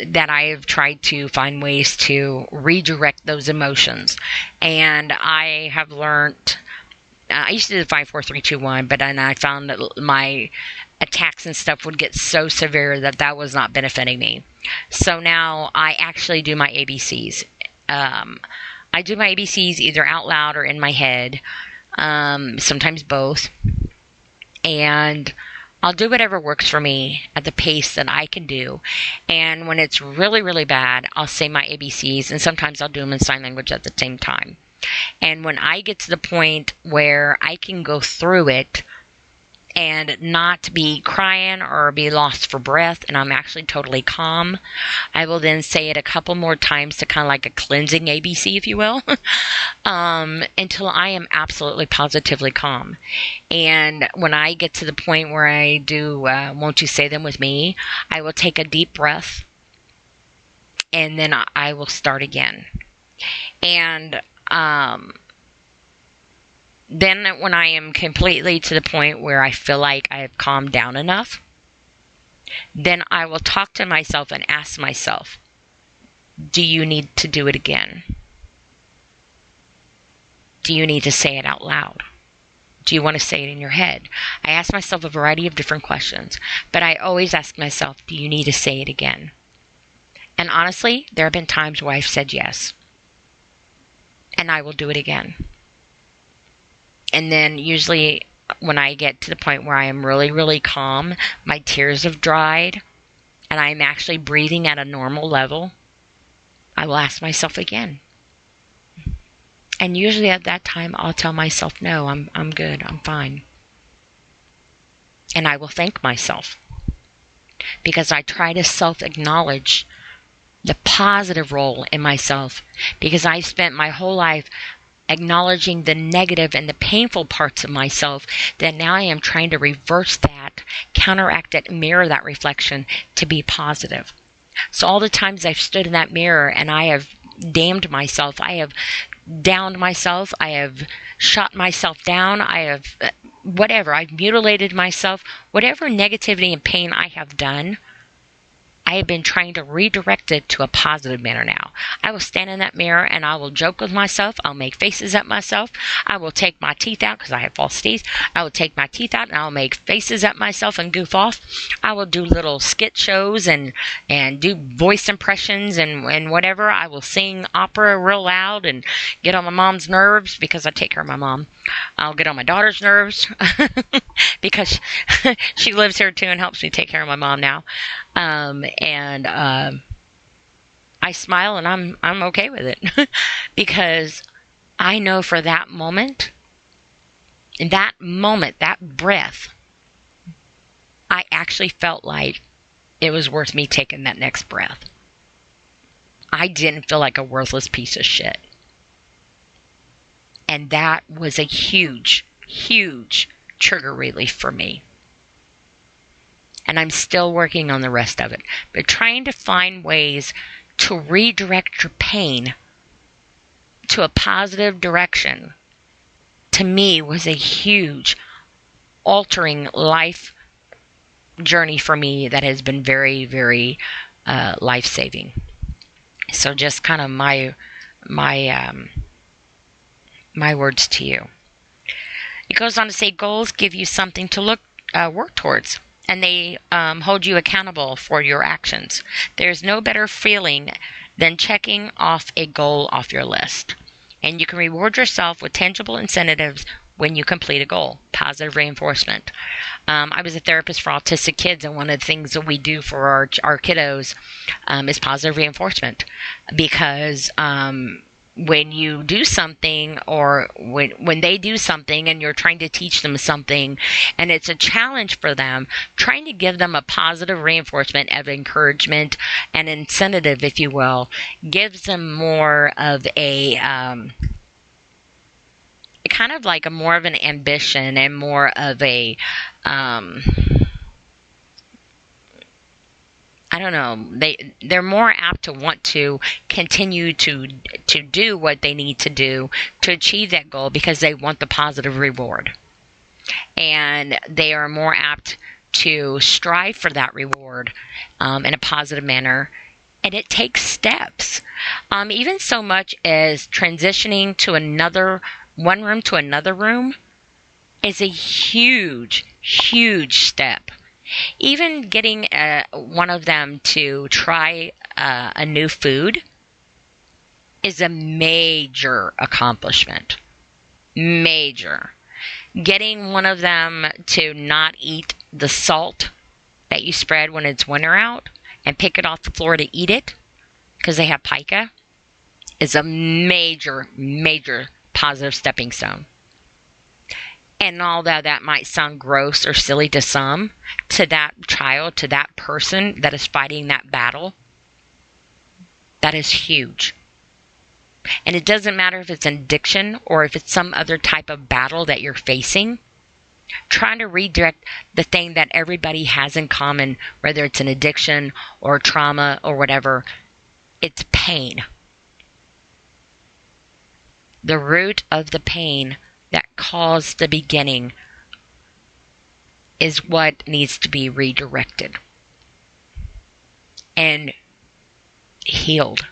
that I have tried to find ways to redirect those emotions. And I have learned, I used to do the 5, 4, 3, 2, 1, but then I found that my attacks and stuff would get so severe that was not benefiting me. So now I actually do my ABCs. I do my ABCs either out loud or in my head, sometimes both. And I'll do whatever works for me at the pace that I can do. And when it's really, really bad, I'll say my ABCs, and sometimes I'll do them in sign language at the same time. And when I get to the point where I can go through it and not be crying or be lost for breath, and I'm actually totally calm, I will then say it a couple more times to kind of like a cleansing ABC, if you will, until I am absolutely positively calm. And when I get to the point where I do won't you say them with me, I will take a deep breath, and then I will start again. And then when I am completely to the point where I feel like I have calmed down enough, then I will talk to myself and ask myself, do you need to do it again? Do you need to say it out loud? Do you want to say it in your head? I ask myself a variety of different questions, but I always ask myself, do you need to say it again? And honestly, there have been times where I've said yes, and I will do it again. And then usually when I get to the point where I am really, really calm, my tears have dried, and I'm actually breathing at a normal level, I will ask myself again. And usually at that time, I'll tell myself, no, I'm good, I'm fine. And I will thank myself, because I try to self-acknowledge the positive role in myself, because I've spent my whole life acknowledging the negative and the painful parts of myself, that now I am trying to reverse that, counteract it, mirror that reflection to be positive. So all the times I've stood in that mirror and I have damned myself, I have downed myself, I have shot myself down, I have whatever, I've mutilated myself, whatever negativity and pain I have done, I have been trying to redirect it to a positive manner now. I will stand in that mirror and I will joke with myself. I'll make faces at myself. I will take my teeth out because I have false teeth. I will take my teeth out and I'll make faces at myself and goof off. I will do little skit shows and do voice impressions and whatever. I will sing opera real loud and get on my mom's nerves because I take care of my mom. I'll get on my daughter's nerves because she lives here too and helps me take care of my mom now. I smile and I'm okay with it because I know for that moment, in that moment, that breath, I actually felt like it was worth me taking that next breath. I didn't feel like a worthless piece of shit. And that was a huge, huge trigger relief for me. And I'm still working on the rest of it. But trying to find ways to redirect your pain to a positive direction, to me, was a huge altering life journey for me that has been very, very life-saving. So just kind of my words to you. It goes on to say, goals give you something to work towards, and they hold you accountable for your actions. There's no better feeling than checking off a goal off your list. And you can reward yourself with tangible incentives when you complete a goal. Positive reinforcement. I was a therapist for autistic kids, and one of the things that we do for our kiddos is positive reinforcement. Because when you do something, or when they do something and you're trying to teach them something and it's a challenge for them, trying to give them a positive reinforcement of encouragement and incentive, if you will, gives them more of a kind of like more of an ambition and more of a I don't know, they're more apt to want to continue to do what they need to do to achieve that goal because they want the positive reward. And they are more apt to strive for that reward in a positive manner. And it takes steps. Even so much as transitioning to one room to another room is a huge, huge step. Even getting one of them to try a new food is a major accomplishment. Major. Getting one of them to not eat the salt that you spread when it's winter out and pick it off the floor to eat it because they have pica is a major, major positive stepping stone. And although that might sound gross or silly to some, to that child, to that person that is fighting that battle, that is huge. And it doesn't matter if it's an addiction or if it's some other type of battle that you're facing. Trying to redirect the thing that everybody has in common, whether it's an addiction or trauma or whatever, it's pain. The root of the pain that caused the beginning is what needs to be redirected. and healed.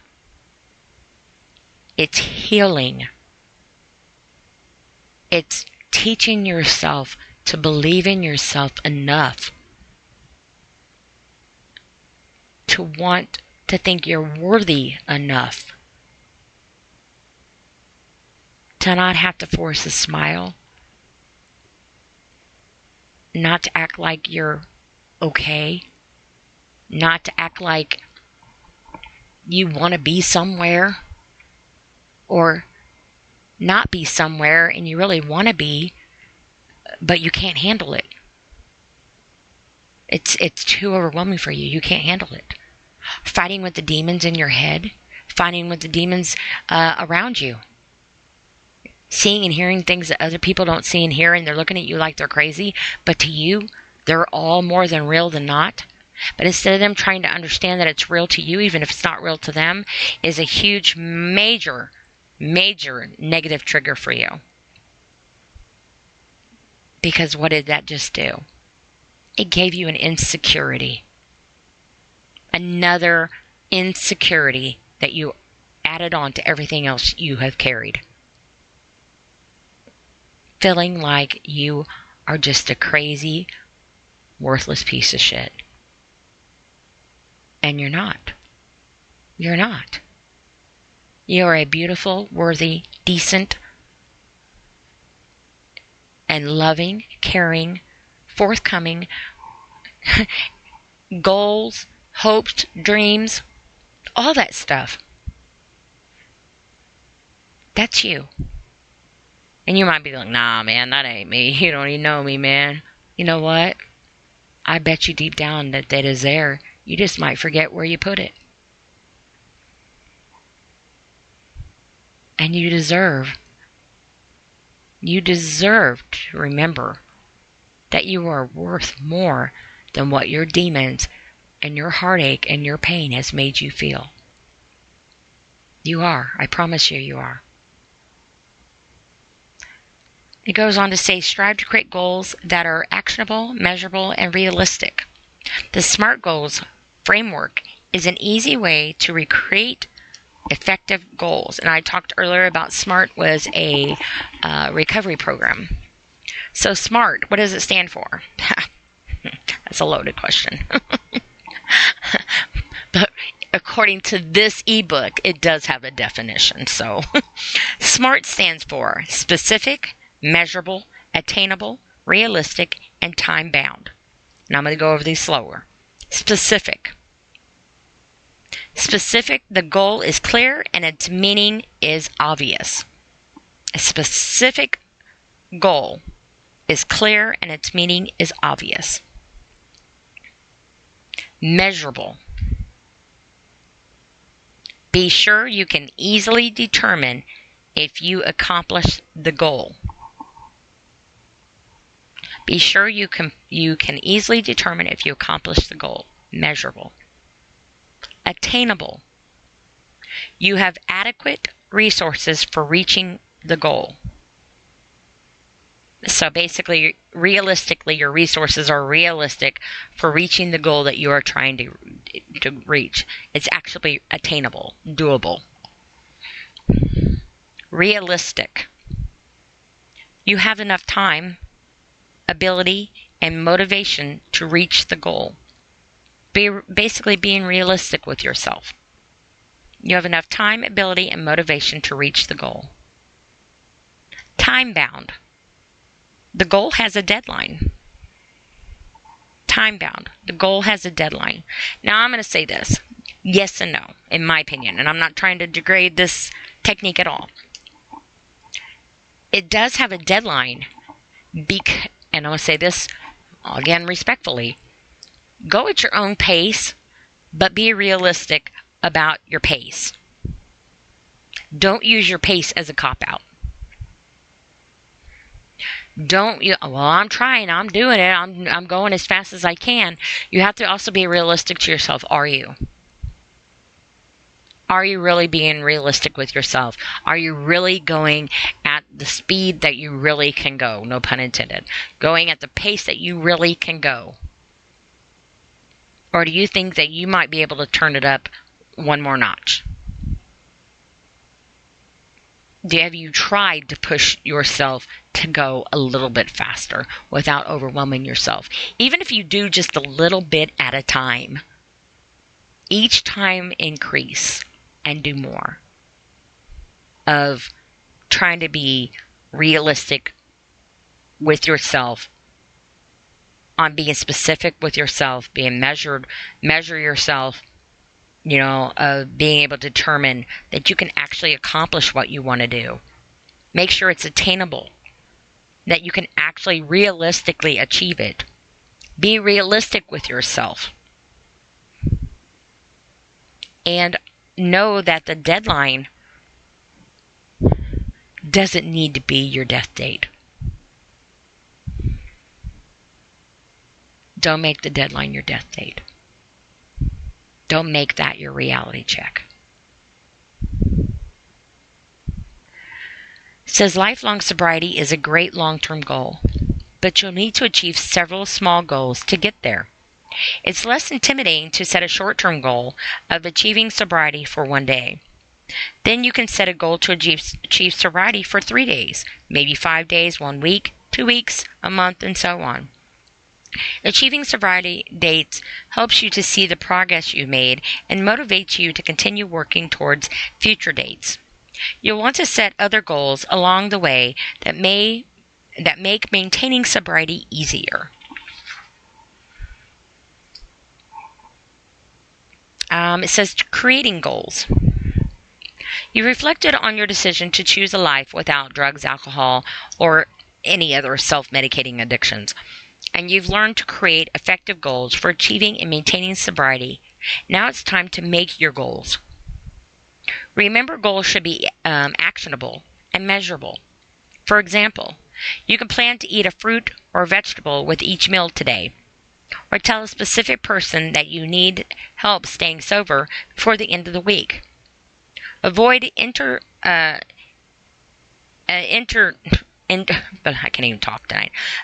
It's healing. It's teaching yourself to believe in yourself enough to want to think you're worthy enough to not have to force a smile, not to act like you're okay, not to act like you want to be somewhere or not be somewhere and you really want to be, but you can't handle it. It's too overwhelming for you. You can't handle it. Fighting with the demons in your head, fighting with the demons around you. Seeing and hearing things that other people don't see and hear, and they're looking at you like they're crazy, but to you, they're all more than real than not. But instead of them trying to understand that it's real to you, even if it's not real to them, is a huge, major negative trigger for you. Because what did that just do? It gave you an insecurity. Another insecurity that you added on to everything else you have carried. Feeling like you are just a crazy, worthless piece of shit. And you're not. You're not. You're a beautiful, worthy, decent, and loving, caring, forthcoming, goals, hopes, dreams, all that stuff. That's you. And you might be like, nah, man, that ain't me. You don't even know me, man. You know what? I bet you deep down that is there. You just might forget where you put it. And you deserve to remember that you are worth more than what your demons and your heartache and your pain has made you feel. You are. I promise you, you are. It goes on to say, strive to create goals that are actionable, measurable, and realistic. The SMART goals framework is an easy way to recreate effective goals. And I talked earlier about SMART was a recovery program. So SMART, what does it stand for? That's a loaded question. But according to this ebook, it does have a definition. So SMART stands for specific, measurable, attainable, realistic, and time-bound. And I'm going to go over these slower. Specific. Specific, the goal is clear and its meaning is obvious. A specific goal is clear and its meaning is obvious. Measurable. Be sure you can easily determine if you accomplish the goal. Be sure you can easily determine if you accomplish the goal. Measurable. Attainable. You have adequate resources for reaching the goal. So basically, realistically, your resources are realistic for reaching the goal that you are trying to reach. It's actually attainable, doable. Realistic. You have enough time, ability, and motivation to reach the goal. Basically being realistic with yourself. You have enough time, ability, and motivation to reach the goal. Time-bound. The goal has a deadline. Time-bound. The goal has a deadline. Now I'm going to say this. Yes and no, in my opinion. And I'm not trying to degrade this technique at all. It does have a deadline. And I'll say this, again, respectfully. Go at your own pace, but be realistic about your pace. Don't use your pace as a cop-out. I'm trying, I'm doing it, I'm going as fast as I can. You have to also be realistic to yourself. Are you? Are you really being realistic with yourself? Are you really going at the speed that you really can go? No pun intended. Going at the pace that you really can go. Or do you think that you might be able to turn it up one more notch? Have you tried to push yourself to go a little bit faster without overwhelming yourself? Even if you do just a little bit at a time, each time increase and do more of trying to be realistic with yourself, on being specific with yourself, being measure yourself, of being able to determine that you can actually accomplish what you want to do. Make sure it's attainable, that you can actually realistically achieve it. Be realistic with yourself. And know that the deadline doesn't need to be your death date. Don't make the deadline your death date. Don't make that your reality check. It says lifelong sobriety is a great long-term goal, but you'll need to achieve several small goals to get there. It's less intimidating to set a short-term goal of achieving sobriety for 1 day. Then you can set a goal to achieve sobriety for 3 days, maybe 5 days, 1 week, 2 weeks, a month, and so on. Achieving sobriety dates helps you to see the progress you've made and motivates you to continue working towards future dates. You'll want to set other goals along the way that make maintaining sobriety easier. It says creating goals. You reflected on your decision to choose a life without drugs, alcohol, or any other self-medicating addictions, and you've learned to create effective goals for achieving and maintaining sobriety. Now it's time to make your goals. Remember, goals should be actionable and measurable. For example, you can plan to eat a fruit or vegetable with each meal today, or tell a specific person that you need help staying sober before the end of the week. Avoid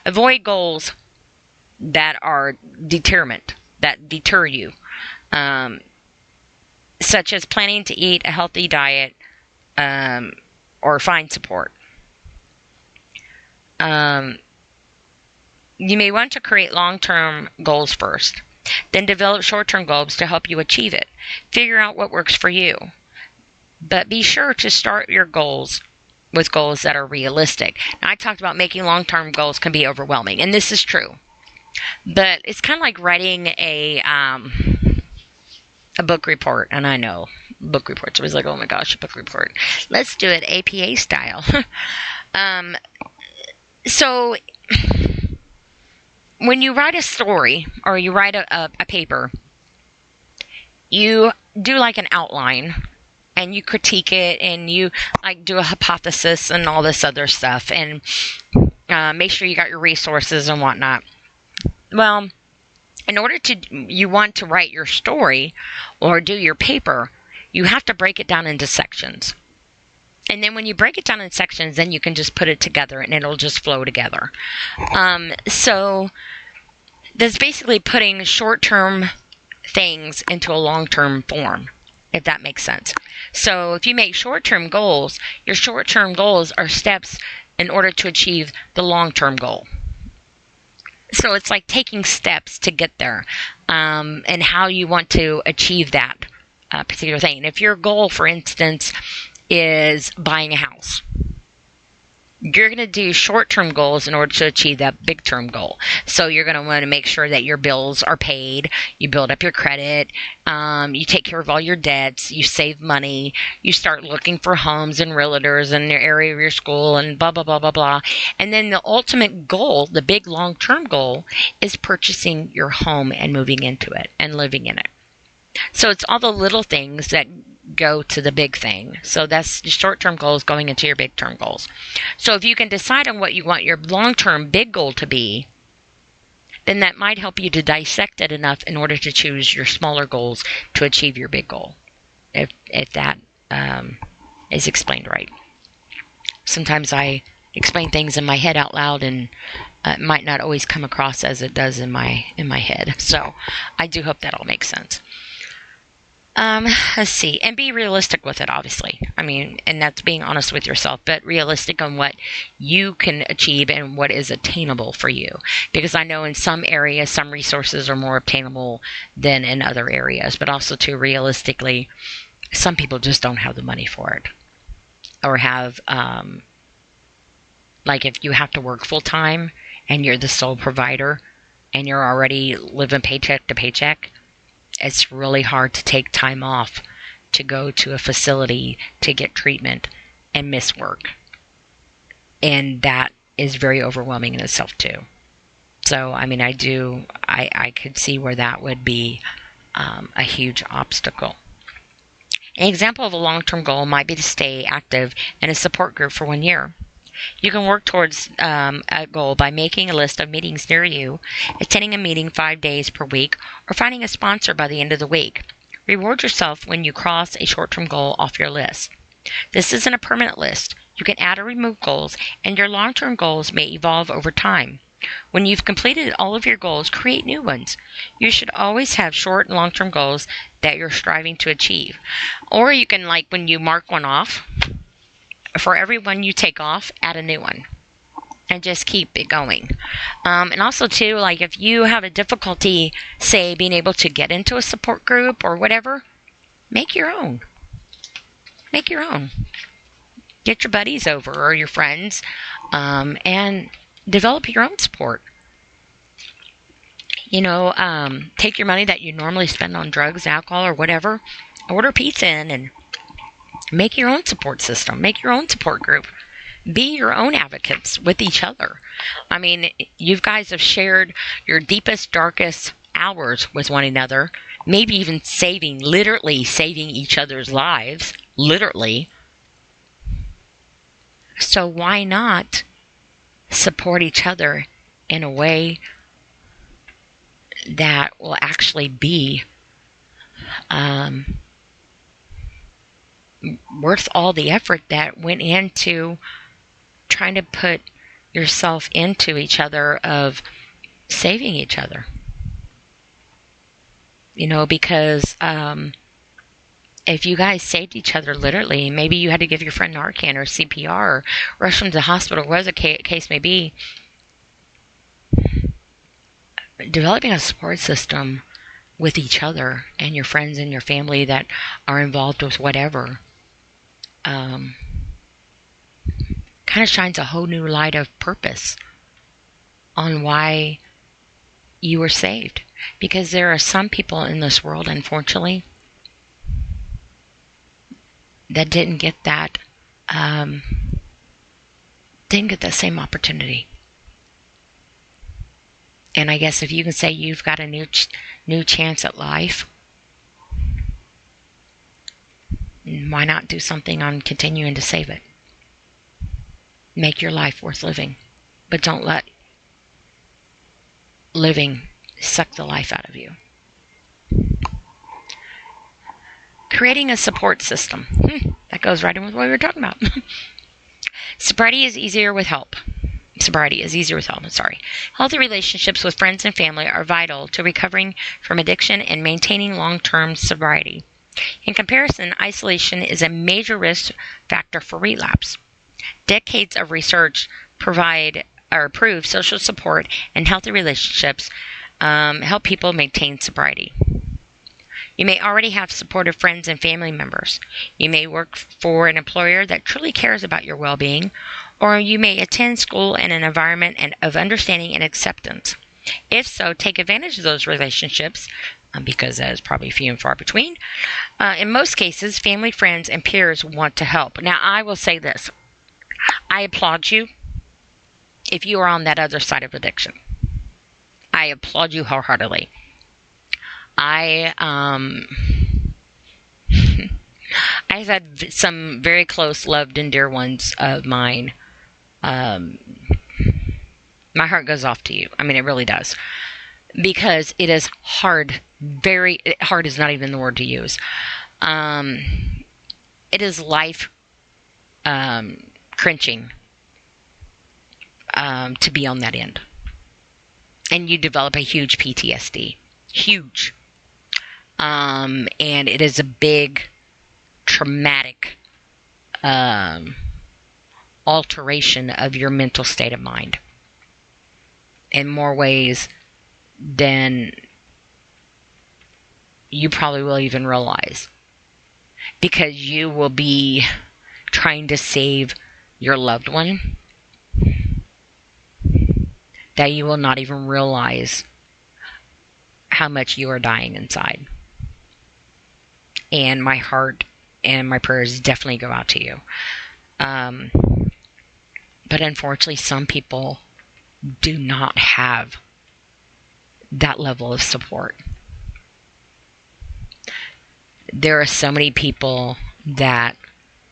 Avoid goals that are deterrent, that deter you, such as planning to eat a healthy diet or find support. You may want to create long-term goals first, then develop short-term goals to help you achieve it. Figure out what works for you. But be sure to start your goals with goals that are realistic. Now, I talked about making long-term goals can be overwhelming, and this is true. But it's kind of like writing a book report, and I know book reports. I was like, oh my gosh, a book report. Let's do it APA style. So when you write a story or you write a paper, you do like an outline, and you critique it, and you like do a hypothesis and all this other stuff, and make sure you got your resources and whatnot. Well, you want to write your story or do your paper, you have to break it down into sections. And then when you break it down in sections, then you can just put it together and it'll just flow together. So that's basically putting short-term things into a long-term form, if that makes sense. So if you make short-term goals, your short-term goals are steps in order to achieve the long-term goal. So it's like taking steps to get there, and how you want to achieve that particular thing. And if your goal, for instance, is buying a house, you're going to do short-term goals in order to achieve that big-term goal. So you're going to want to make sure that your bills are paid, you build up your credit, you take care of all your debts, you save money, you start looking for homes and realtors in the area of your school, and blah, blah, blah, blah, blah. And then the ultimate goal, the big long-term goal, is purchasing your home and moving into it and living in it. So it's all the little things that go to the big thing. So that's the short-term goals going into your big-term goals. So if you can decide on what you want your long-term big goal to be, then that might help you to dissect it enough in order to choose your smaller goals to achieve your big goal, if that is explained right. Sometimes I explain things in my head out loud, and it might not always come across as it does in my head. So I do hope that all makes sense. Let's see, and be realistic with it, obviously. I mean, and that's being honest with yourself, but realistic on what you can achieve and what is attainable for you. Because I know in some areas, some resources are more obtainable than in other areas, but also too, realistically, some people just don't have the money for it, or have, like if you have to work full time and you're the sole provider and you're already living paycheck to paycheck, it's really hard to take time off to go to a facility to get treatment and miss work. And that is very overwhelming in itself too. So, I mean, I could see where that would be a huge obstacle. An example of a long-term goal might be to stay active in a support group for 1 year. You can work towards a goal by making a list of meetings near you, attending a meeting 5 days per week, or finding a sponsor by the end of the week. Reward yourself when you cross a short-term goal off your list. This isn't a permanent list. You can add or remove goals, and your long-term goals may evolve over time. When you've completed all of your goals, create new ones. You should always have short and long-term goals that you're striving to achieve. Or you can, like when you mark one off, for every one you take off, add a new one. And just keep it going. And also, too, like if you have a difficulty, say, being able to get into a support group or whatever, make your own. Make your own. Get your buddies over or your friends and develop your own support. You know, take your money that you normally spend on drugs, alcohol, or whatever, order pizza in and make your own support system. Make your own support group. Be your own advocates with each other. I mean, you guys have shared your deepest, darkest hours with one another. Maybe even literally saving each other's lives. Literally. So why not support each other in a way that will actually be worth all the effort that went into trying to put yourself into each other of saving each other. You know, because if you guys saved each other literally, maybe you had to give your friend Narcan or CPR or rush them to the hospital, whatever the case may be, developing a support system with each other and your friends and your family that are involved with whatever kind of shines a whole new light of purpose on why you were saved. Because there are some people in this world, unfortunately, that didn't get that same opportunity. And I guess if you can say you've got a new chance at life, why not do something on continuing to save it? Make your life worth living, but don't let living suck the life out of you. Creating a support system. That goes right in with what we were talking about. Sobriety is easier with help. Healthy relationships with friends and family are vital to recovering from addiction and maintaining long-term sobriety. In comparison, isolation is a major risk factor for relapse. Decades of research prove social support and healthy relationships help people maintain sobriety. You may already have supportive friends and family members. You may work for an employer that truly cares about your well-being, or you may attend school in an environment of understanding and acceptance. If so, take advantage of those relationships, because that is probably few and far between. In most cases, family, friends, and peers want to help. Now, I will say this. I applaud you if you are on that other side of addiction. I applaud you wholeheartedly. I've had some very close, loved, and dear ones of mine. My heart goes off to you. I mean, it really does. Because it is hard. Hard is not even the word to use. It is life crunching to be on that end. And you develop a huge PTSD. Huge. And it is a big traumatic alteration of your mental state of mind in more ways than you probably will even realize, because you will be trying to save your loved one that you will not even realize how much you are dying inside. And my heart and my prayers definitely go out to you. But unfortunately, some people do not have that level of support. There are so many people that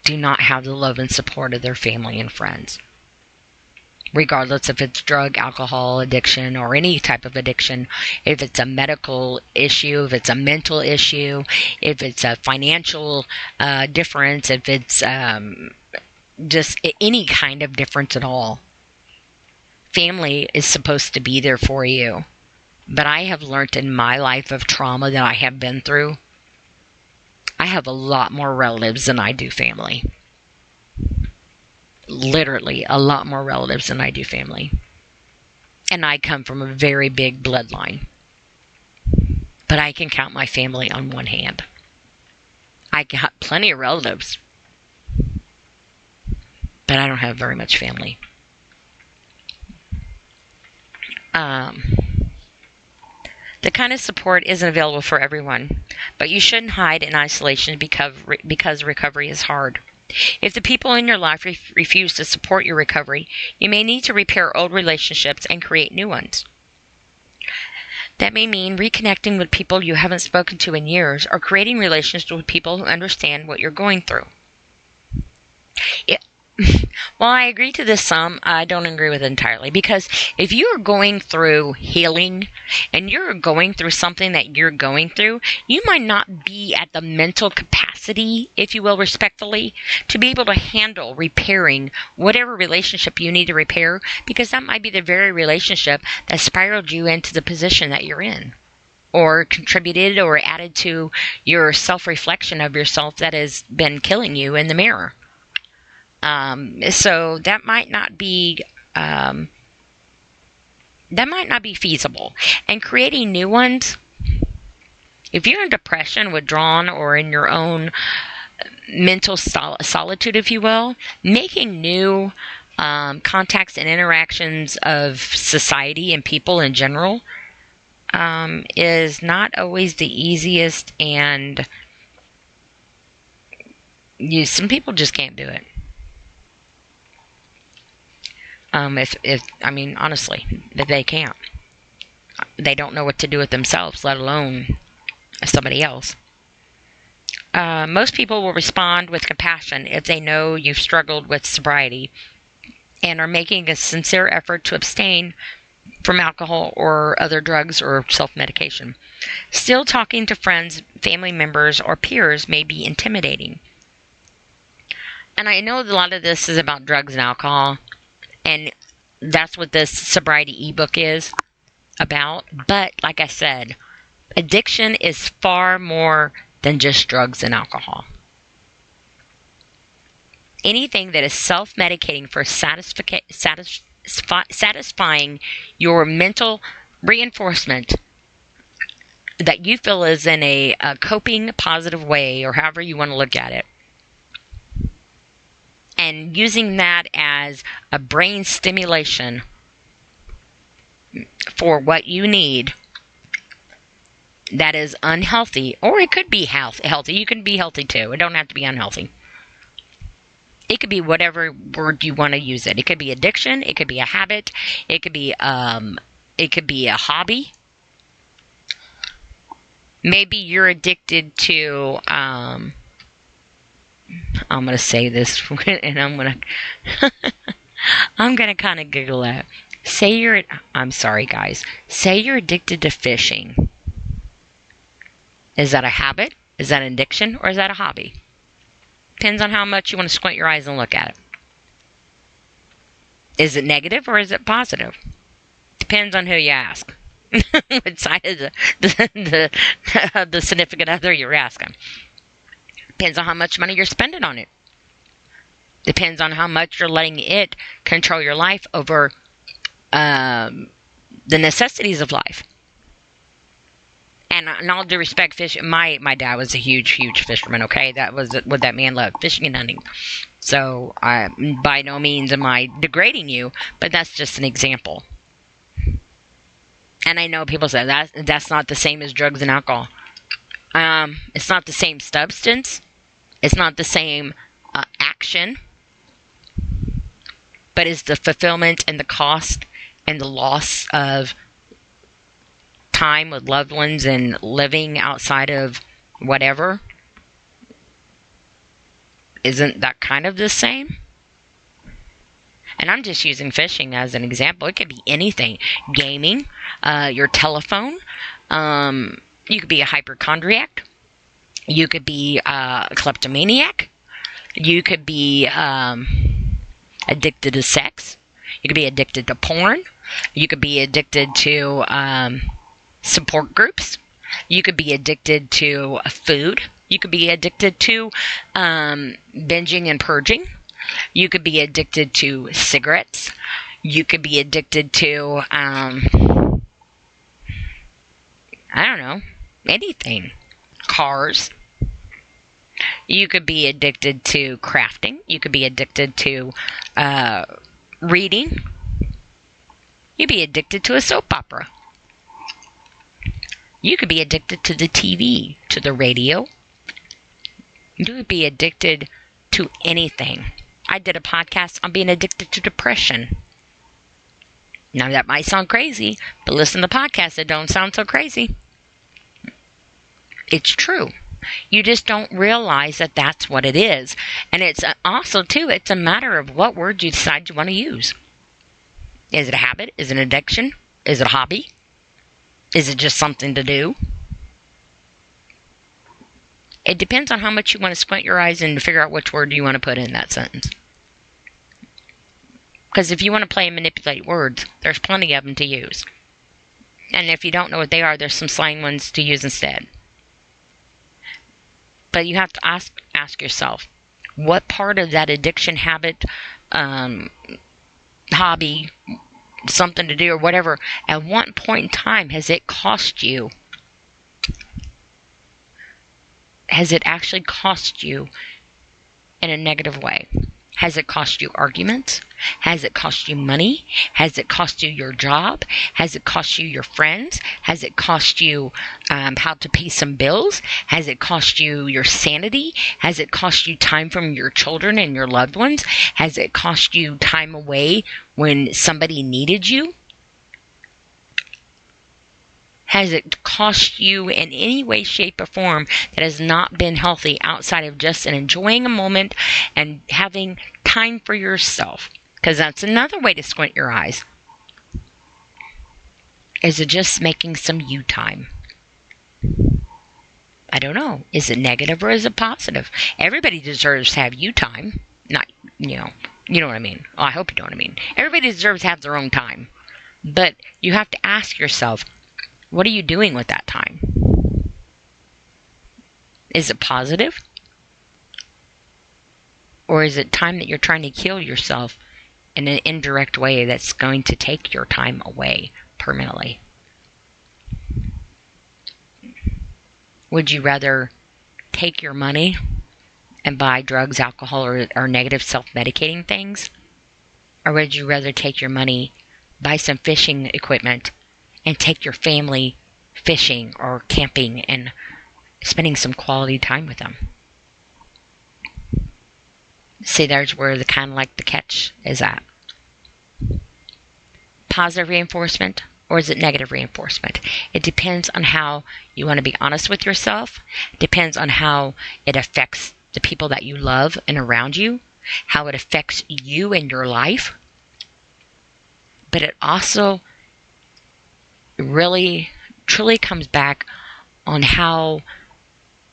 do not have the love and support of their family and friends, regardless if it's drug, alcohol addiction, or any type of addiction. If it's a medical issue, if it's a mental issue, if it's a financial difference, if it's just any kind of difference at all. Family is supposed to be there for you. But I have learned in my life of trauma that I have been through, I have a lot more relatives than I do family. Literally, a lot more relatives than I do family. And I come from a very big bloodline. But I can count my family on one hand. I got plenty of relatives. But I don't have very much family. The kind of support isn't available for everyone, but you shouldn't hide in isolation because recovery is hard. If the people in your life refuse to support your recovery, you may need to repair old relationships and create new ones. That may mean reconnecting with people you haven't spoken to in years, or creating relationships with people who understand what you're going through. While I agree to this some, I don't agree with it entirely, because if you're going through healing and you're going through something that you're going through, you might not be at the mental capacity, if you will, respectfully, to be able to handle repairing whatever relationship you need to repair, because that might be the very relationship that spiraled you into the position that you're in, or contributed or added to your self-reflection of yourself that has been killing you in the mirror. So that might not be feasible. And creating new ones, if you're in depression, withdrawn, or in your own mental solitude, if you will, making new contacts and interactions of society and people in general is not always the easiest, and some people just can't do it. Honestly, they can't. They don't know what to do with themselves, let alone somebody else. Most people will respond with compassion if they know you've struggled with sobriety and are making a sincere effort to abstain from alcohol or other drugs or self-medication. Still, talking to friends, family members, or peers may be intimidating. And I know a lot of this is about drugs and alcohol, and that's what this sobriety ebook is about. But like I said, addiction is far more than just drugs and alcohol. Anything that is self-medicating for satisfying your mental reinforcement that you feel is in a coping, positive way, or however you want to look at it, and using that as a brain stimulation for what you need, that is unhealthy, or it could be healthy. You can be healthy too. It don't have to be unhealthy. It could be whatever word you want to use it. It could be addiction. It could be a habit. It could be a hobby. Maybe you're addicted to. I'm going to say this, and I'm going to kind of giggle at it. I'm sorry, guys. Say you're addicted to fishing. Is that a habit? Is that an addiction? Or is that a hobby? Depends on how much you want to squint your eyes and look at it. Is it negative or is it positive? Depends on who you ask. What side of the significant other you're asking. Depends on how much money you're spending on it. Depends on how much you're letting it control your life over the necessities of life. And in all due respect, fishing. My dad was a huge fisherman. Okay, that was what that man loved: fishing and hunting. So, by no means am I degrading you, but that's just an example. And I know people say that's not the same as drugs and alcohol. It's not the same substance. It's not the same action. But it's the fulfillment and the cost and the loss of time with loved ones and living outside of whatever. Isn't that kind of the same? And I'm just using fishing as an example. It could be anything. Gaming, your telephone. You could be a hypochondriac. You could be a kleptomaniac. You could be addicted to sex. You could be addicted to porn. You could be addicted to support groups. You could be addicted to food. You could be addicted to binging and purging. You could be addicted to cigarettes. You could be addicted to, I don't know, anything. Cars. You could be addicted to crafting. You could be addicted to reading. You'd be addicted to a soap opera. You could be addicted to the TV, to the radio. You would be addicted to anything. I did a podcast on being addicted to depression. Now that might sound crazy, but listen to podcasts that don't sound so crazy. It's true. You just don't realize that that's what it is. And it's also, too, it's a matter of what word you decide you want to use. Is it a habit? Is it an addiction? Is it a hobby? Is it just something to do? It depends on how much you want to squint your eyes and figure out which word you want to put in that sentence. Because if you want to play and manipulate words, there's plenty of them to use. And if you don't know what they are, there's some slang ones to use instead. But you have to ask yourself, what part of that addiction, habit, hobby, something to do or whatever, at one point in time has it cost you? Has it actually cost you in a negative way? Has it cost you arguments? Has it cost you money? Has it cost you your job? Has it cost you your friends? Has it cost you how to pay some bills? Has it cost you your sanity? Has it cost you time from your children and your loved ones? Has it cost you time away when somebody needed you? Has it cost you in any way, shape, or form that has not been healthy outside of just enjoying a moment and having time for yourself? Because that's another way to squint your eyes. Is it just making some you time? I don't know. Is it negative or is it positive? Everybody deserves to have you time. Not, you know what I mean. Oh, I hope you know what I mean. Everybody deserves to have their own time. But you have to ask yourself, what are you doing with that time? Is it positive? Or is it time that you're trying to kill yourself in an indirect way that's going to take your time away permanently? Would you rather take your money and buy drugs, alcohol, or negative self-medicating things? Or would you rather take your money, buy some fishing equipment, and take your family fishing or camping and spending some quality time with them? See, there's where the kind of like the catch is at. Positive reinforcement, or is it negative reinforcement? It depends on how you want to be honest with yourself. It depends on how it affects the people that you love and around you, how it affects you and your life. But it also really, truly comes back on how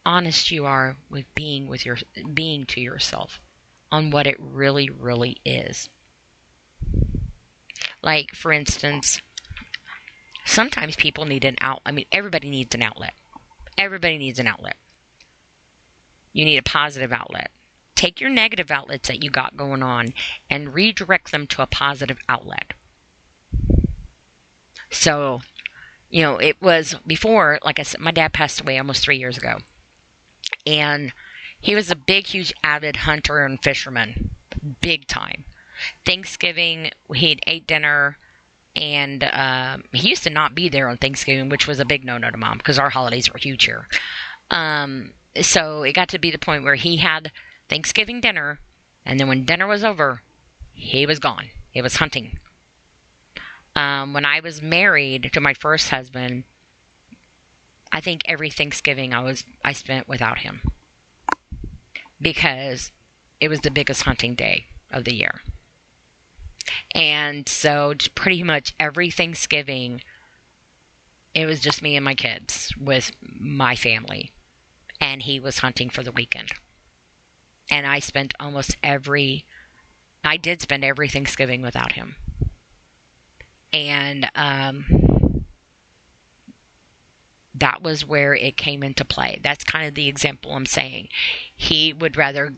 honest you are with being to yourself, on what it really, really is. Like, for instance, sometimes people need an out. I mean, everybody needs an outlet. Everybody needs an outlet. You need a positive outlet. Take your negative outlets that you got going on and redirect them to a positive outlet. So, it was before, like I said, my dad passed away almost 3 years ago. And he was a big, huge, avid hunter and fisherman. Big time. Thanksgiving, he'd ate dinner, and he used to not be there on Thanksgiving, which was a big no-no to Mom, because our holidays were huge here. So it got to be the point where he had Thanksgiving dinner, and then when dinner was over, he was gone. He was hunting. When I was married to my first husband, I think every Thanksgiving I spent without him, because it was the biggest hunting day of the year. And so pretty much every Thanksgiving, it was just me and my kids with my family. And he was hunting for the weekend. And I did spend every Thanksgiving without him. And that was where it came into play. That's kind of the example I'm saying. He would rather,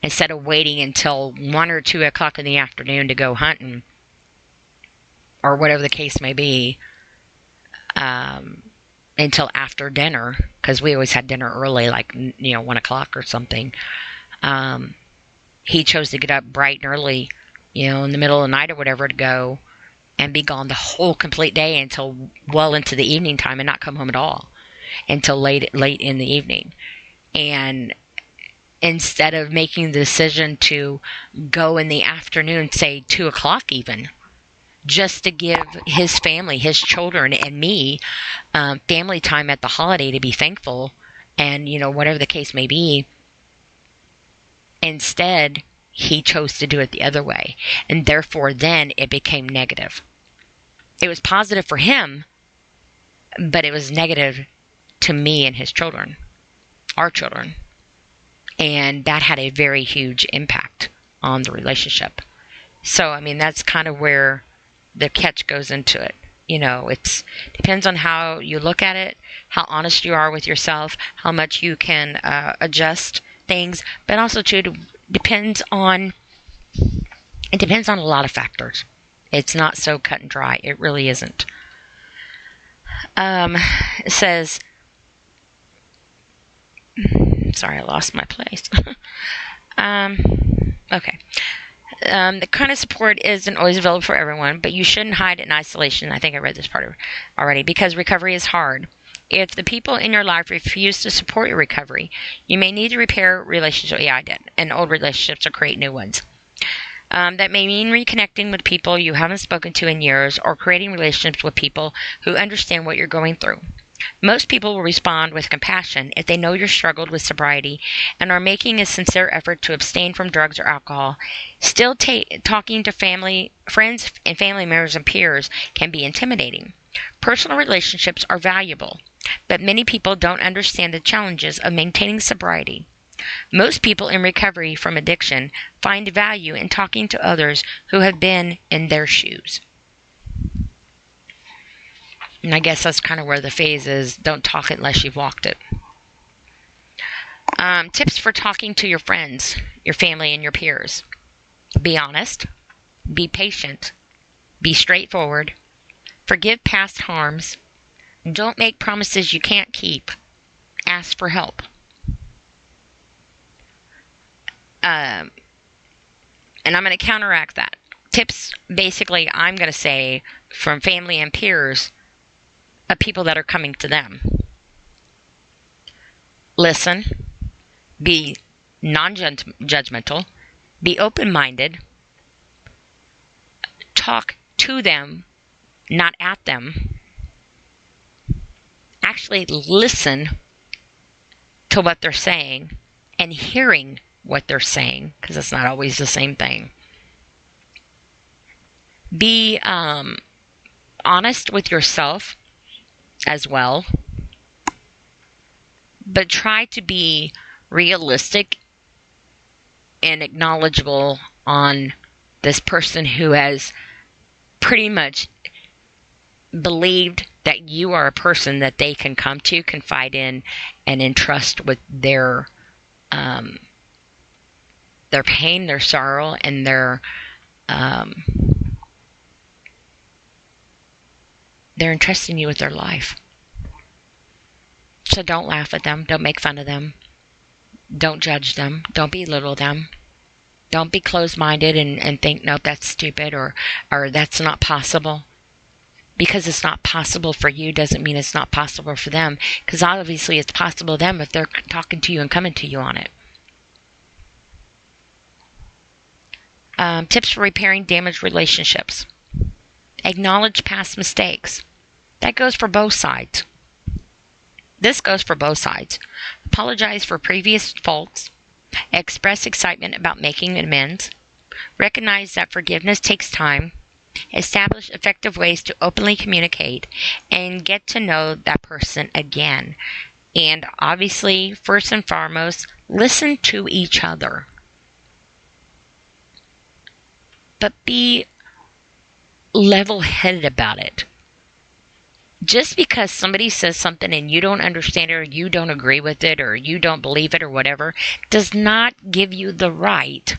instead of waiting until 1 or 2 o'clock in the afternoon to go hunting, or whatever the case may be, until after dinner, because we always had dinner early, like 1 o'clock or something. He chose to get up bright and early, in the middle of the night or whatever, to go and be gone the whole complete day until well into the evening time, and not come home at all until late in the evening. And instead of making the decision to go in the afternoon, say 2 o'clock even, just to give his family, his children, and me family time at the holiday to be thankful, and whatever the case may be, instead he chose to do it the other way, and therefore then it became negative. It was positive for him, but it was negative to me and his children, our children. And that had a very huge impact on the relationship. So, I mean, that's kind of where the catch goes into it. It depends on how you look at it, how honest you are with yourself, how much you can adjust things, but also too, it depends on a lot of factors. It's not so cut and dry. It really isn't. It says, sorry, I lost my place. Okay. The kind of support isn't always available for everyone, but you shouldn't hide in isolation. I think I read this part already, because recovery is hard. If the people in your life refuse to support your recovery, you may need to repair relationships. Yeah, I did. And old relationships, or create new ones. That may mean reconnecting with people you haven't spoken to in years, or creating relationships with people who understand what you're going through. Most people will respond with compassion if they know you're struggled with sobriety and are making a sincere effort to abstain from drugs or alcohol. Still, talking to friends and family members and peers can be intimidating. Personal relationships are valuable, but many people don't understand the challenges of maintaining sobriety. Most people in recovery from addiction find value in talking to others who have been in their shoes. And I guess that's kind of where the phase is. Don't talk unless you've walked it. Tips for talking to your friends, your family, and your peers. Be honest. Be patient. Be straightforward. Forgive past harms. Don't make promises you can't keep. Ask for help. And I'm going to counteract that. Tips, basically, I'm going to say from family and peers of people that are coming to them. Listen. Be non-judgmental. Be open-minded. Talk to them, not at them. Actually listen to what they're saying and hearing what they're saying, because it's not always the same thing. Be honest with yourself as well, but try to be realistic and acknowledgeable on this person who has pretty much believed that you are a person that they can come to, confide in, and entrust with their pain, their sorrow, and they're entrusting you with their life. So don't laugh at them. Don't make fun of them. Don't judge them. Don't belittle them. Don't be closed-minded and think, no, that's stupid or that's not possible. Because it's not possible for you doesn't mean it's not possible for them. Because obviously it's possible to them if they're talking to you and coming to you on it. Tips for repairing damaged relationships. Acknowledge past mistakes. That goes for both sides. This goes for both sides. Apologize for previous faults. Express excitement about making amends. Recognize that forgiveness takes time. Establish effective ways to openly communicate and get to know that person again. And obviously, first and foremost, listen to each other. But be level-headed about it. Just because somebody says something and you don't understand it or you don't agree with it or you don't believe it or whatever does not give you the right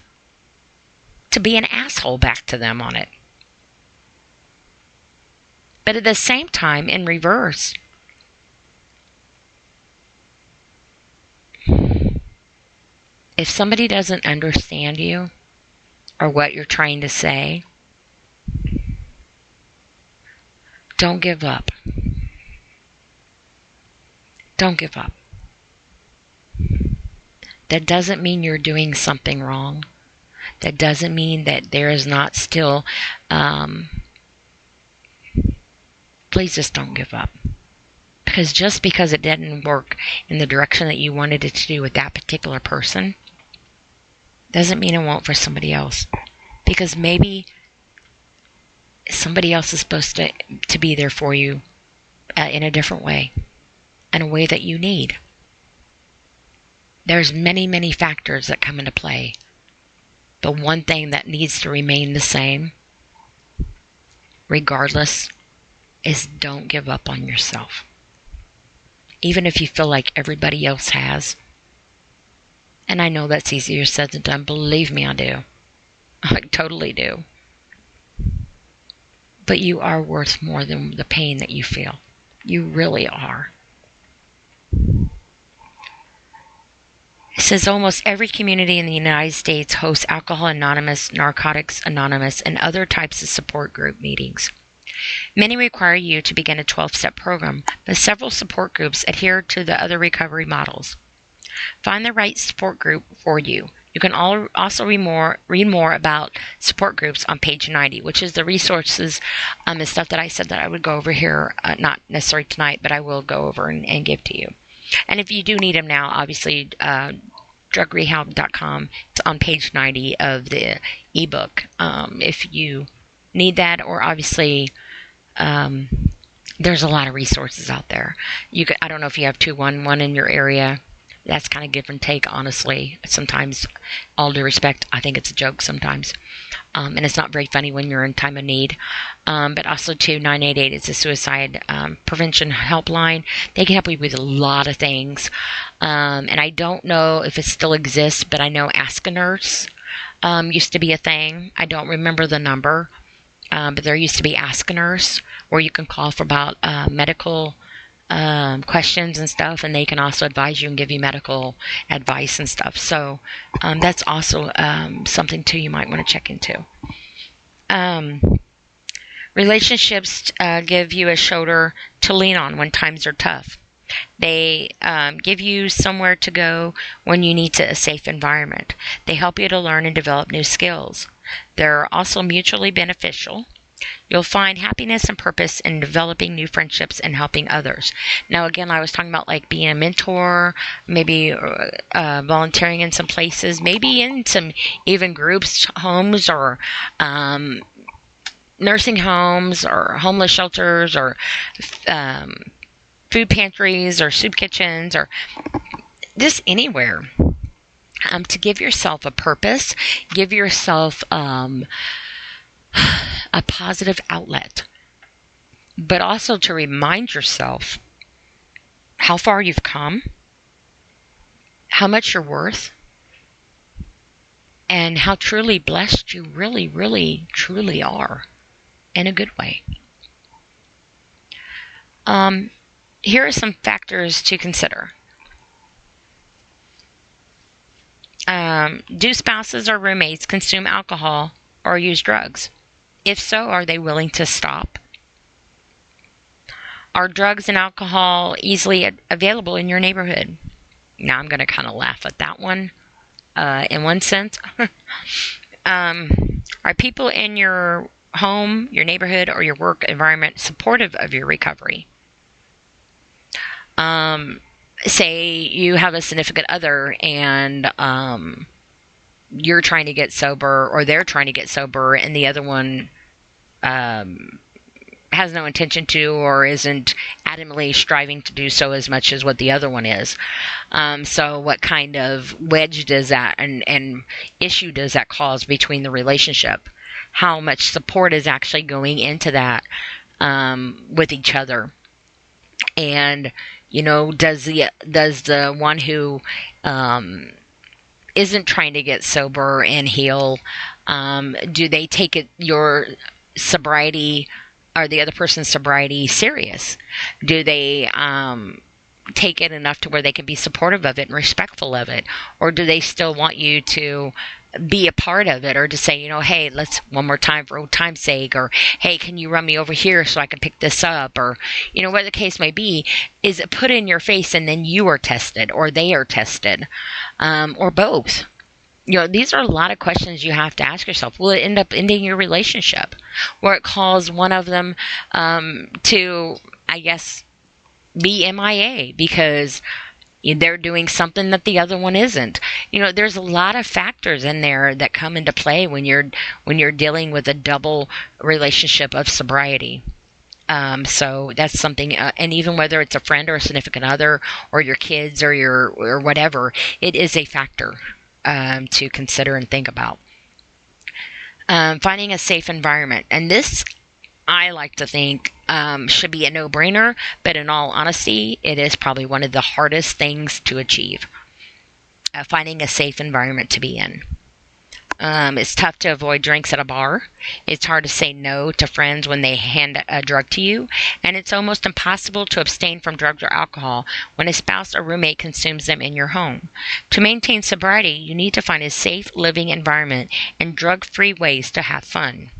to be an asshole back to them on it. But at the same time, in reverse, if somebody doesn't understand you or what you're trying to say, don't give up. Don't give up. That doesn't mean you're doing something wrong. That doesn't mean that there is not still... please just don't give up. Because just because it didn't work in the direction that you wanted it to do with that particular person doesn't mean it won't for somebody else. Because maybe somebody else is supposed to be there for you in a different way, in a way that you need. There's many, many factors that come into play. But one thing that needs to remain the same, regardless, is don't give up on yourself. Even if you feel like everybody else has. And I know that's easier said than done. Believe me, I do. I totally do. But you are worth more than the pain that you feel. You really are. It says almost every community in the United States hosts Alcohol Anonymous, Narcotics Anonymous, and other types of support group meetings. Many require you to begin a 12-step program, but several support groups adhere to the other recovery models. Find the right support group for you. You can also read more about support groups on page 90, which is the resources and stuff that I said that I would go over here, not necessarily tonight, but I will go over and give to you. And if you do need them now, obviously, drugrehab.com, it's on page 90 of the ebook. If you need that, or obviously, there's a lot of resources out there. I don't know if you have 211 in your area. That's kind of give and take, honestly. Sometimes, all due respect, I think it's a joke sometimes. And it's not very funny when you're in time of need. But also, 988 is a suicide prevention helpline. They can help you with a lot of things. And I don't know if it still exists, but I know Ask a Nurse used to be a thing. I don't remember the number. But there used to be Ask a Nurse, where you can call for about medical questions and stuff, and they can also advise you and give you medical advice and stuff. So that's also something too you might want to check into. Relationships give you a shoulder to lean on when times are tough. They give you somewhere to go when you need a safe environment. They help you to learn and develop new skills. They're also mutually beneficial. You'll find happiness and purpose in developing new friendships and helping others. Now, again, I was talking about like being a mentor, maybe volunteering in some places, maybe in some even groups, homes, or nursing homes, or homeless shelters, or food pantries, or soup kitchens, or just anywhere. To give yourself a purpose, give yourself a positive outlet, but also to remind yourself how far you've come, how much you're worth, and how truly blessed you really, really, truly are, in a good way. Here are some factors to consider. Do spouses or roommates consume alcohol or use drugs? If so, are they willing to stop? Are drugs and alcohol easily available in your neighborhood? Now, I'm going to kind of laugh at that one in one sense. Are people in your home, your neighborhood, or your work environment supportive of your recovery? Say you have a significant other and you're trying to get sober, or they're trying to get sober, and the other one has no intention to, or isn't adamantly striving to do so as much as what the other one is. So what kind of wedge does that and issue does that cause between the relationship? How much support is actually going into that with each other? And, does the one who isn't trying to get sober and heal, do they take your sobriety or the other person's sobriety serious? Do they take it enough to where they can be supportive of it and respectful of it? Or do they still want you to be a part of it, or to say, hey, let's one more time for old time's sake, or hey, can you run me over here so I can pick this up, or what the case may be? Is it put in your face and then you are tested, or they are tested, or both? These are a lot of questions you have to ask yourself. Will it end up ending your relationship, or it cause one of them to, I guess, be MIA because they're doing something that the other one isn't? There's a lot of factors in there that come into play when you're dealing with a double relationship of sobriety. So that's something, and even whether it's a friend or a significant other or your kids or whatever, it is a factor to consider and think about. Finding a safe environment, and this, I like to think, should be a no-brainer, but in all honesty, it is probably one of the hardest things to achieve. Finding a safe environment to be in. It's tough to avoid drinks at a bar. It's hard to say no to friends when they hand a drug to you. And it's almost impossible to abstain from drugs or alcohol when a spouse or roommate consumes them in your home. To maintain sobriety, you need to find a safe living environment and drug-free ways to have fun.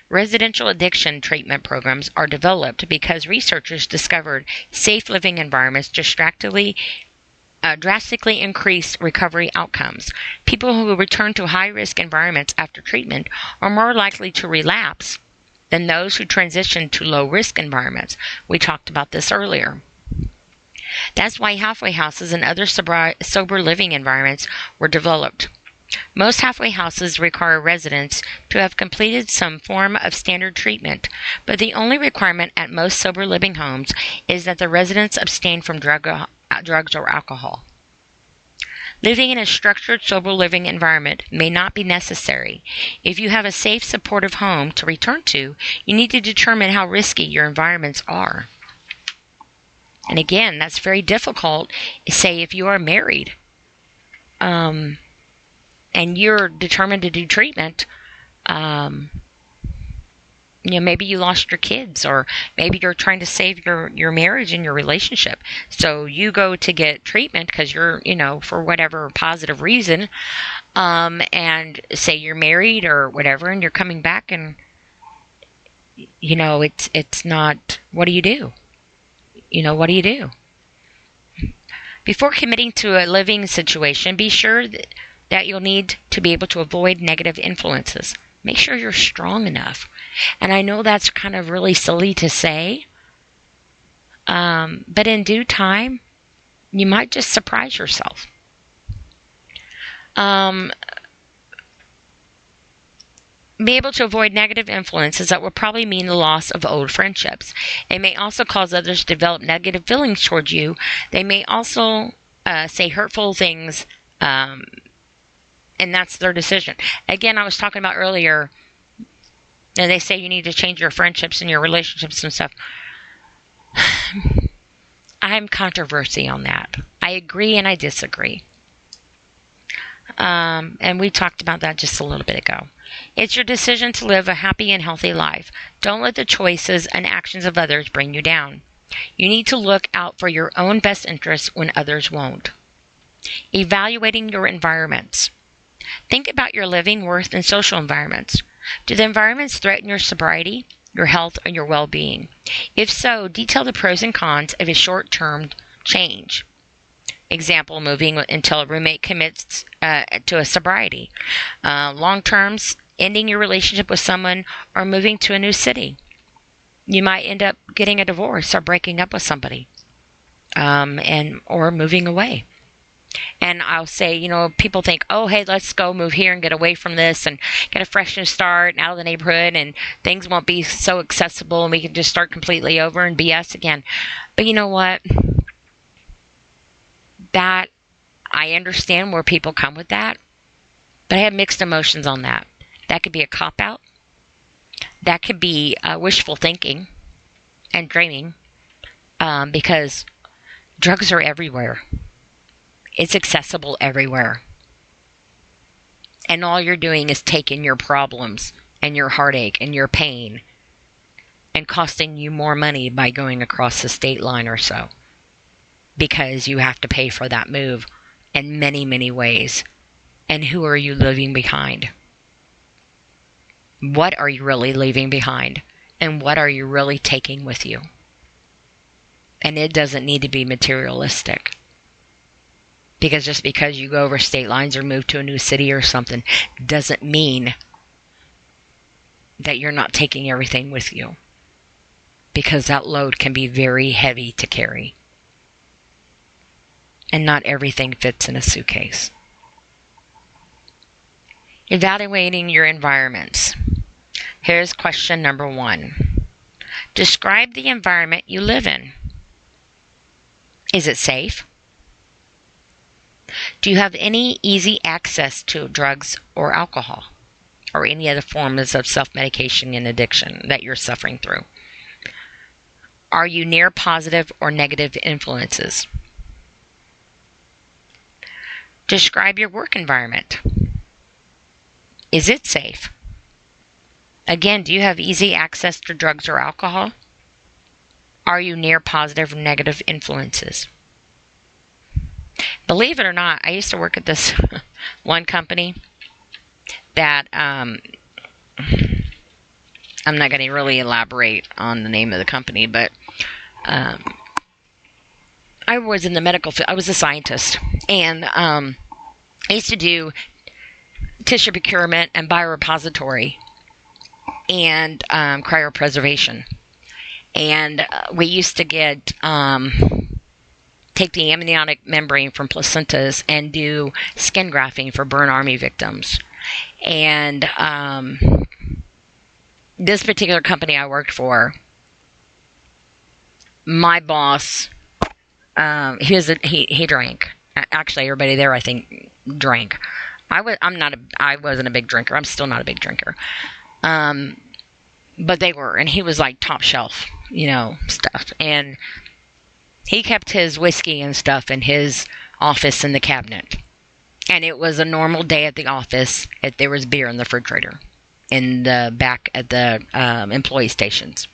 Residential addiction treatment programs are developed because researchers discovered safe living environments drastically increase recovery outcomes. People who return to high-risk environments after treatment are more likely to relapse than those who transition to low-risk environments. We talked about this earlier. That's why halfway houses and other sober living environments were developed. Most halfway houses require residents to have completed some form of standard treatment, but the only requirement at most sober living homes is that the residents abstain from drugs or alcohol. Living in a structured sober living environment may not be necessary. If you have a safe, supportive home to return to, you need to determine how risky your environments are. And again, that's very difficult, say if you are married, and you're determined to do treatment. Maybe you lost your kids, or maybe you're trying to save your marriage and your relationship. So you go to get treatment because you're, for whatever positive reason, and say you're married or whatever, and you're coming back and, it's not, what do you do? What do you do? Before committing to a living situation, be sure that you'll need to be able to avoid negative influences. Make sure you're strong enough. And I know that's kind of really silly to say, but in due time, you might just surprise yourself. Be able to avoid negative influences that will probably mean the loss of old friendships. It may also cause others to develop negative feelings towards you. They may also say hurtful things, and that's their decision. Again, I was talking about earlier, And they say you need to change your friendships and your relationships and stuff. I'm controversy on that. I agree and I disagree. And we talked about that just a little bit ago. It's your decision to live a happy and healthy life. Don't let the choices and actions of others bring you down. You need to look out for your own best interests when others won't. Evaluating your environments. Think about your living, work, and social environments. Do the environments threaten your sobriety, your health, or your well-being? If so, detail the pros and cons of a short-term change. Example, moving until a roommate commits to a sobriety. Long-terms, ending your relationship with someone or moving to a new city. You might end up getting a divorce or breaking up with somebody, or moving away. And I'll say, people think, oh, hey, let's go move here and get away from this and get a fresh new start and out of the neighborhood, and things won't be so accessible and we can just start completely over and BS again. But you know what? That, I understand where people come with that, but I have mixed emotions on that. That could be a cop-out. That could be wishful thinking and dreaming, because drugs are everywhere. It's accessible everywhere. And all you're doing is taking your problems and your heartache and your pain and costing you more money by going across the state line or so, because you have to pay for that move in many, many ways. And who are you leaving behind? What are you really leaving behind? And what are you really taking with you? And it doesn't need to be materialistic. Because just because you go over state lines or move to a new city or something doesn't mean that you're not taking everything with you. Because that load can be very heavy to carry. And not everything fits in a suitcase. Evaluating your environments. Here's question number 1. Describe the environment you live in. Is it safe? Do you have any easy access to drugs or alcohol or any other forms of self-medication and addiction that you're suffering through? Are you near positive or negative influences? Describe your work environment. Is it safe? Again, do you have easy access to drugs or alcohol? Are you near positive or negative influences? Believe it or not, I used to work at this one company that, I'm not going to really elaborate on the name of the company, but I was in the medical field. I was a scientist, and I used to do tissue procurement and biorepository and cryopreservation. And we used to get take the amniotic membrane from placentas and do skin grafting for burn army victims. And this particular company I worked for, my boss, he drank. Actually, everybody there, I think, drank. I wasn't a big drinker. I'm still not a big drinker. But they were, and he was like top shelf, stuff. And he kept his whiskey and stuff in his office in the cabinet. And it was a normal day at the office. There was beer in the refrigerator in the back at the employee stations.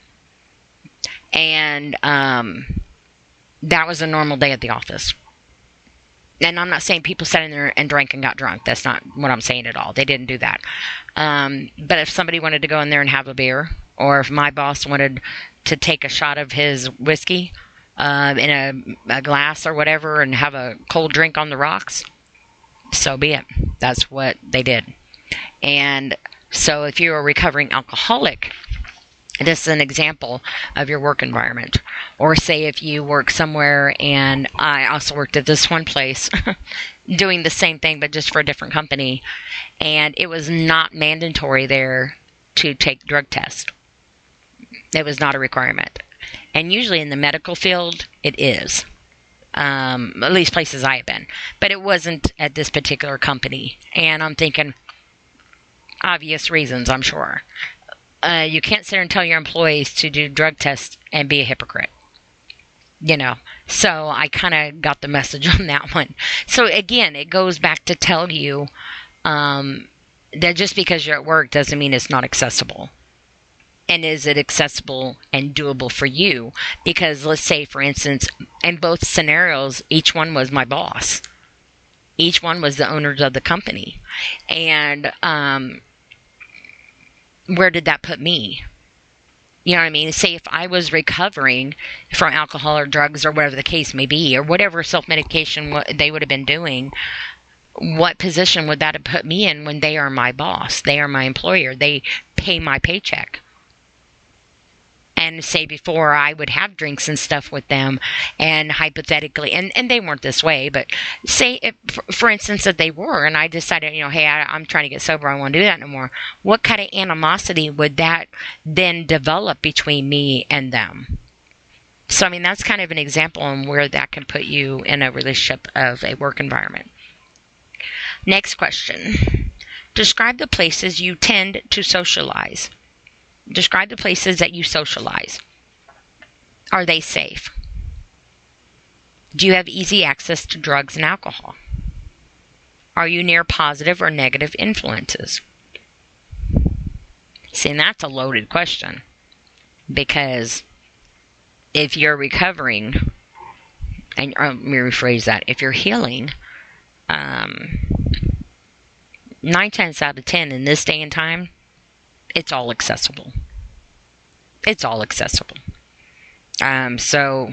And that was a normal day at the office. And I'm not saying people sat in there and drank and got drunk. That's not what I'm saying at all. They didn't do that. But if somebody wanted to go in there and have a beer, or if my boss wanted to take a shot of his whiskey in a glass or whatever and have a cold drink on the rocks, so be it. That's what they did. And so if you're a recovering alcoholic, this is an example of your work environment. Or say if you work somewhere, and I also worked at this one place doing the same thing but just for a different company, and it was not mandatory there to take drug tests. It was not a requirement. And usually in the medical field, it is. At least places I have been. But it wasn't at this particular company. And I'm thinking, obvious reasons, I'm sure. You can't sit there and tell your employees to do drug tests and be a hypocrite. So I kind of got the message on that one. So again, it goes back to tell you that just because you're at work doesn't mean it's not accessible. And is it accessible and doable for you? Because let's say, for instance, in both scenarios, each one was my boss. Each one was the owners of the company. And where did that put me? You know what I mean? Say if I was recovering from alcohol or drugs or whatever the case may be, or whatever self-medication they would have been doing, what position would that have put me in when they are my boss? They are my employer. They pay my paycheck. And say before I would have drinks and stuff with them, and hypothetically, and they weren't this way, but say, if, for instance, that they were, and I decided, hey, I'm trying to get sober, I don't want to do that no more. What kind of animosity would that then develop between me and them? So, that's kind of an example on where that can put you in a relationship of a work environment. Next question. Describe the places you tend to socialize. Describe the places that you socialize. Are they safe? Do you have easy access to drugs and alcohol? Are you near positive or negative influences? See, and that's a loaded question. Because if you're recovering, and let me rephrase that, if you're healing, 9 times out of 10 in this day and time, it's all accessible. It's all accessible. So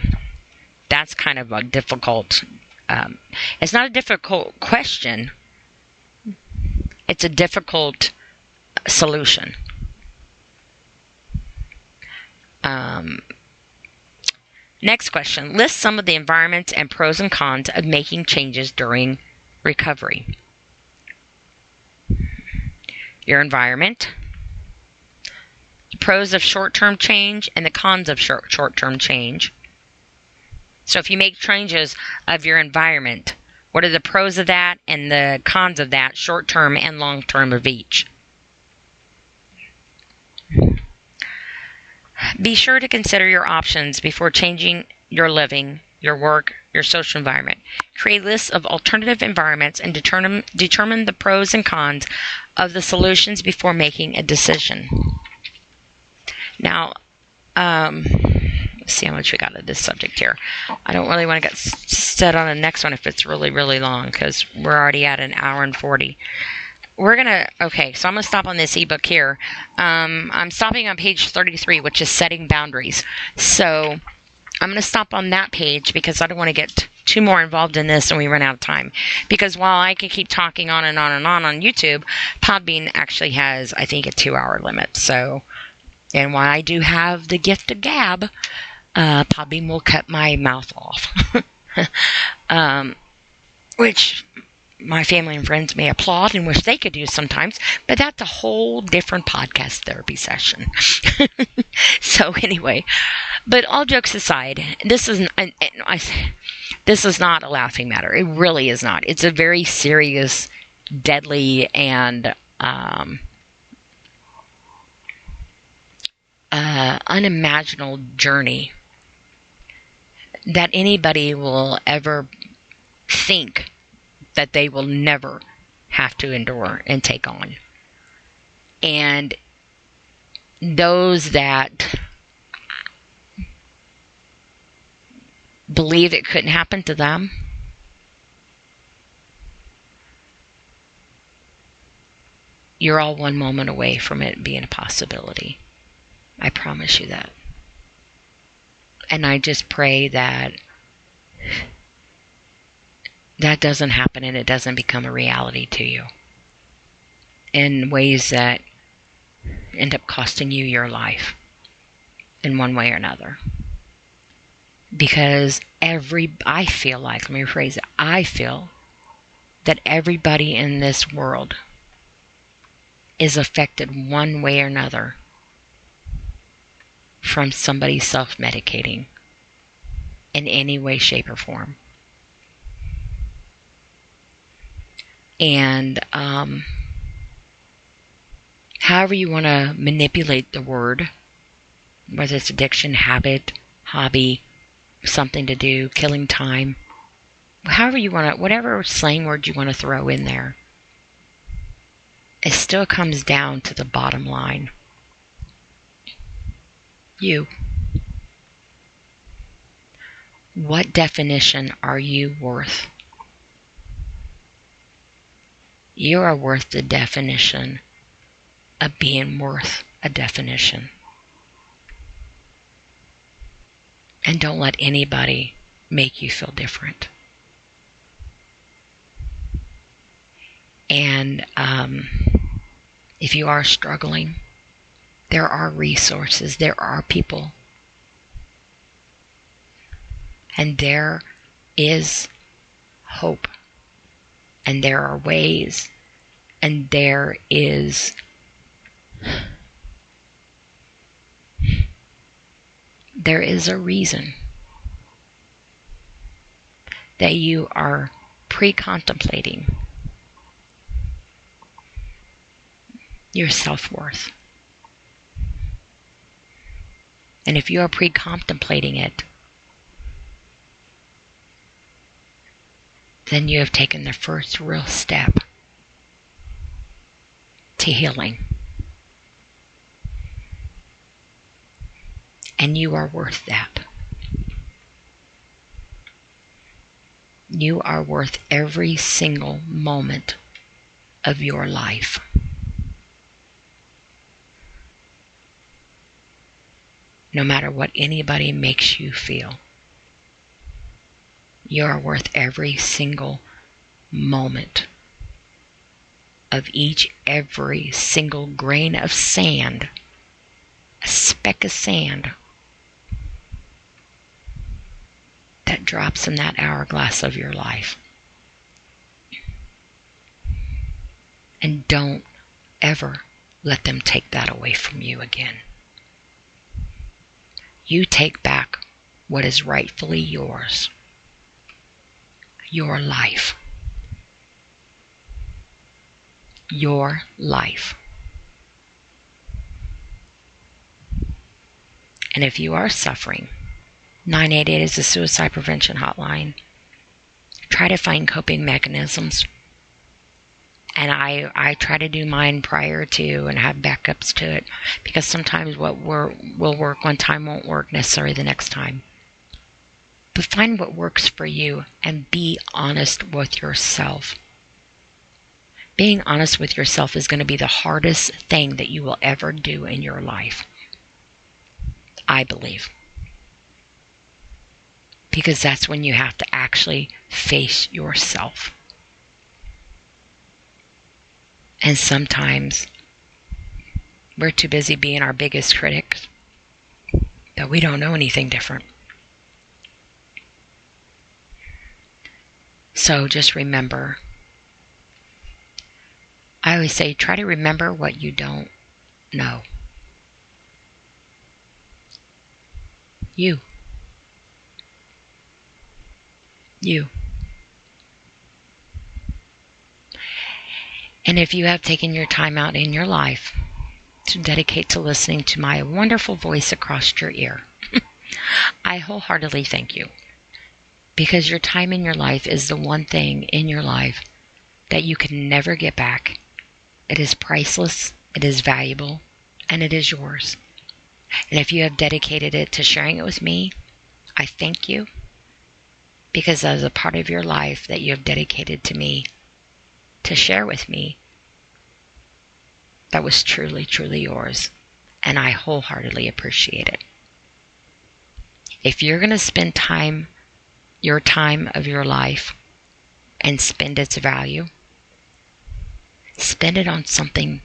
that's kind of a difficult, it's not a difficult question. It's a difficult solution. Next question. List some of the environments and pros and cons of making changes during recovery. Your environment. The pros of short-term change and the cons of short-term change. So if you make changes of your environment, what are the pros of that and the cons of that, short-term and long-term of each? Be sure to consider your options before changing your living, your work, your social environment. Create lists of alternative environments and determine the pros and cons of the solutions before making a decision. Now, let's see how much we got of this subject here. I don't really want to get set on the next one if it's really, really long, because we're already at an hour and 40. So I'm going to stop on this ebook here. I'm stopping on page 33, which is setting boundaries. So I'm going to stop on that page because I don't want to get too more involved in this and we run out of time. Because while I can keep talking on and on and on YouTube, Podbean actually has, I think, a 2-hour limit. So, and while I do have the gift of gab, Podbean will cut my mouth off. Which my family and friends may applaud and wish they could do sometimes, but that's a whole different podcast therapy session. So anyway, but all jokes aside, this is not a laughing matter. It really is not. It's a very serious, deadly, and unimaginable journey that anybody will ever think that they will never have to endure and take on. And those that believe it couldn't happen to them, you're all one moment away from it being a possibility. I promise you that. And I just pray that that doesn't happen and it doesn't become a reality to you in ways that end up costing you your life in one way or another. Because I feel that everybody in this world is affected one way or another from somebody self-medicating in any way, shape, or form. And how however you want to manipulate the word, whether it's addiction, habit, hobby, something to do, killing time, however you want to, whatever slang word you want to throw in there, it still comes down to the bottom line. You. What definition are you worth? You are worth the definition of being worth a definition. And don't let anybody make you feel different. And if you are struggling, there are resources, there are people, and there is hope, and there are ways, and there is a reason that you are pre-contemplating your self-worth. And if you are pre-contemplating it, then you have taken the first real step to healing. And you are worth that. You are worth every single moment of your life. No matter what anybody makes you feel, you are worth every single moment of every single grain of sand, a speck of sand that drops in that hourglass of your life. And don't ever let them take that away from you again. You take back what is rightfully yours. Your life. Your life. And if you are suffering, 988 is the suicide prevention hotline. Try to find coping mechanisms. And I try to do mine prior to and have backups to it, because sometimes what will work one time won't work necessarily the next time. But find what works for you and be honest with yourself. Being honest with yourself is going to be the hardest thing that you will ever do in your life, I believe. Because that's when you have to actually face yourself. And sometimes we're too busy being our biggest critics that we don't know anything different. So just remember, I always say, try to remember what you don't know. You. And if you have taken your time out in your life to dedicate to listening to my wonderful voice across your ear, I wholeheartedly thank you. Because your time in your life is the one thing in your life that you can never get back. It is priceless, it is valuable, and it is yours. And if you have dedicated it to sharing it with me, I thank you. Because that is a part of your life that you have dedicated to me to share with me that was truly, truly yours. And I wholeheartedly appreciate it. If you're going to spend your time of your life and spend its value, spend it on something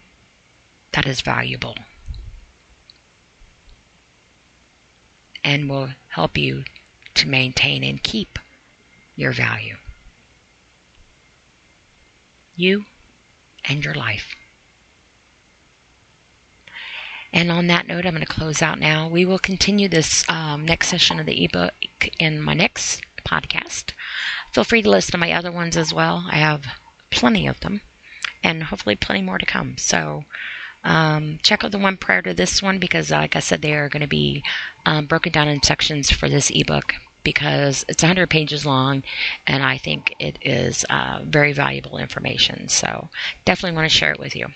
that is valuable and will help you to maintain and keep your value. You and your life. And on that note, I'm going to close out now. We will continue this next session of the ebook in my next podcast. Feel free to listen to my other ones as well. I have plenty of them. and hopefully plenty more to come. So check out the one prior to this one, because like I said, they are going to be broken down in sections for this ebook, because it's 100 pages long, and I think it is very valuable information. So definitely want to share it with you.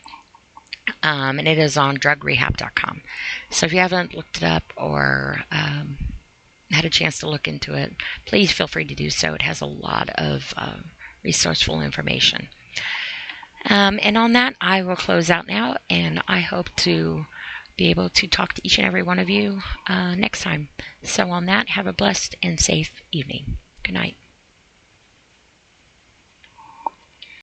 And it is on drugrehab.com. So if you haven't looked it up or had a chance to look into it, please feel free to do so. It has a lot of resourceful information. And on that, I will close out now, and I hope to be able to talk to each and every one of you next time. So on that, have a blessed and safe evening. Good night.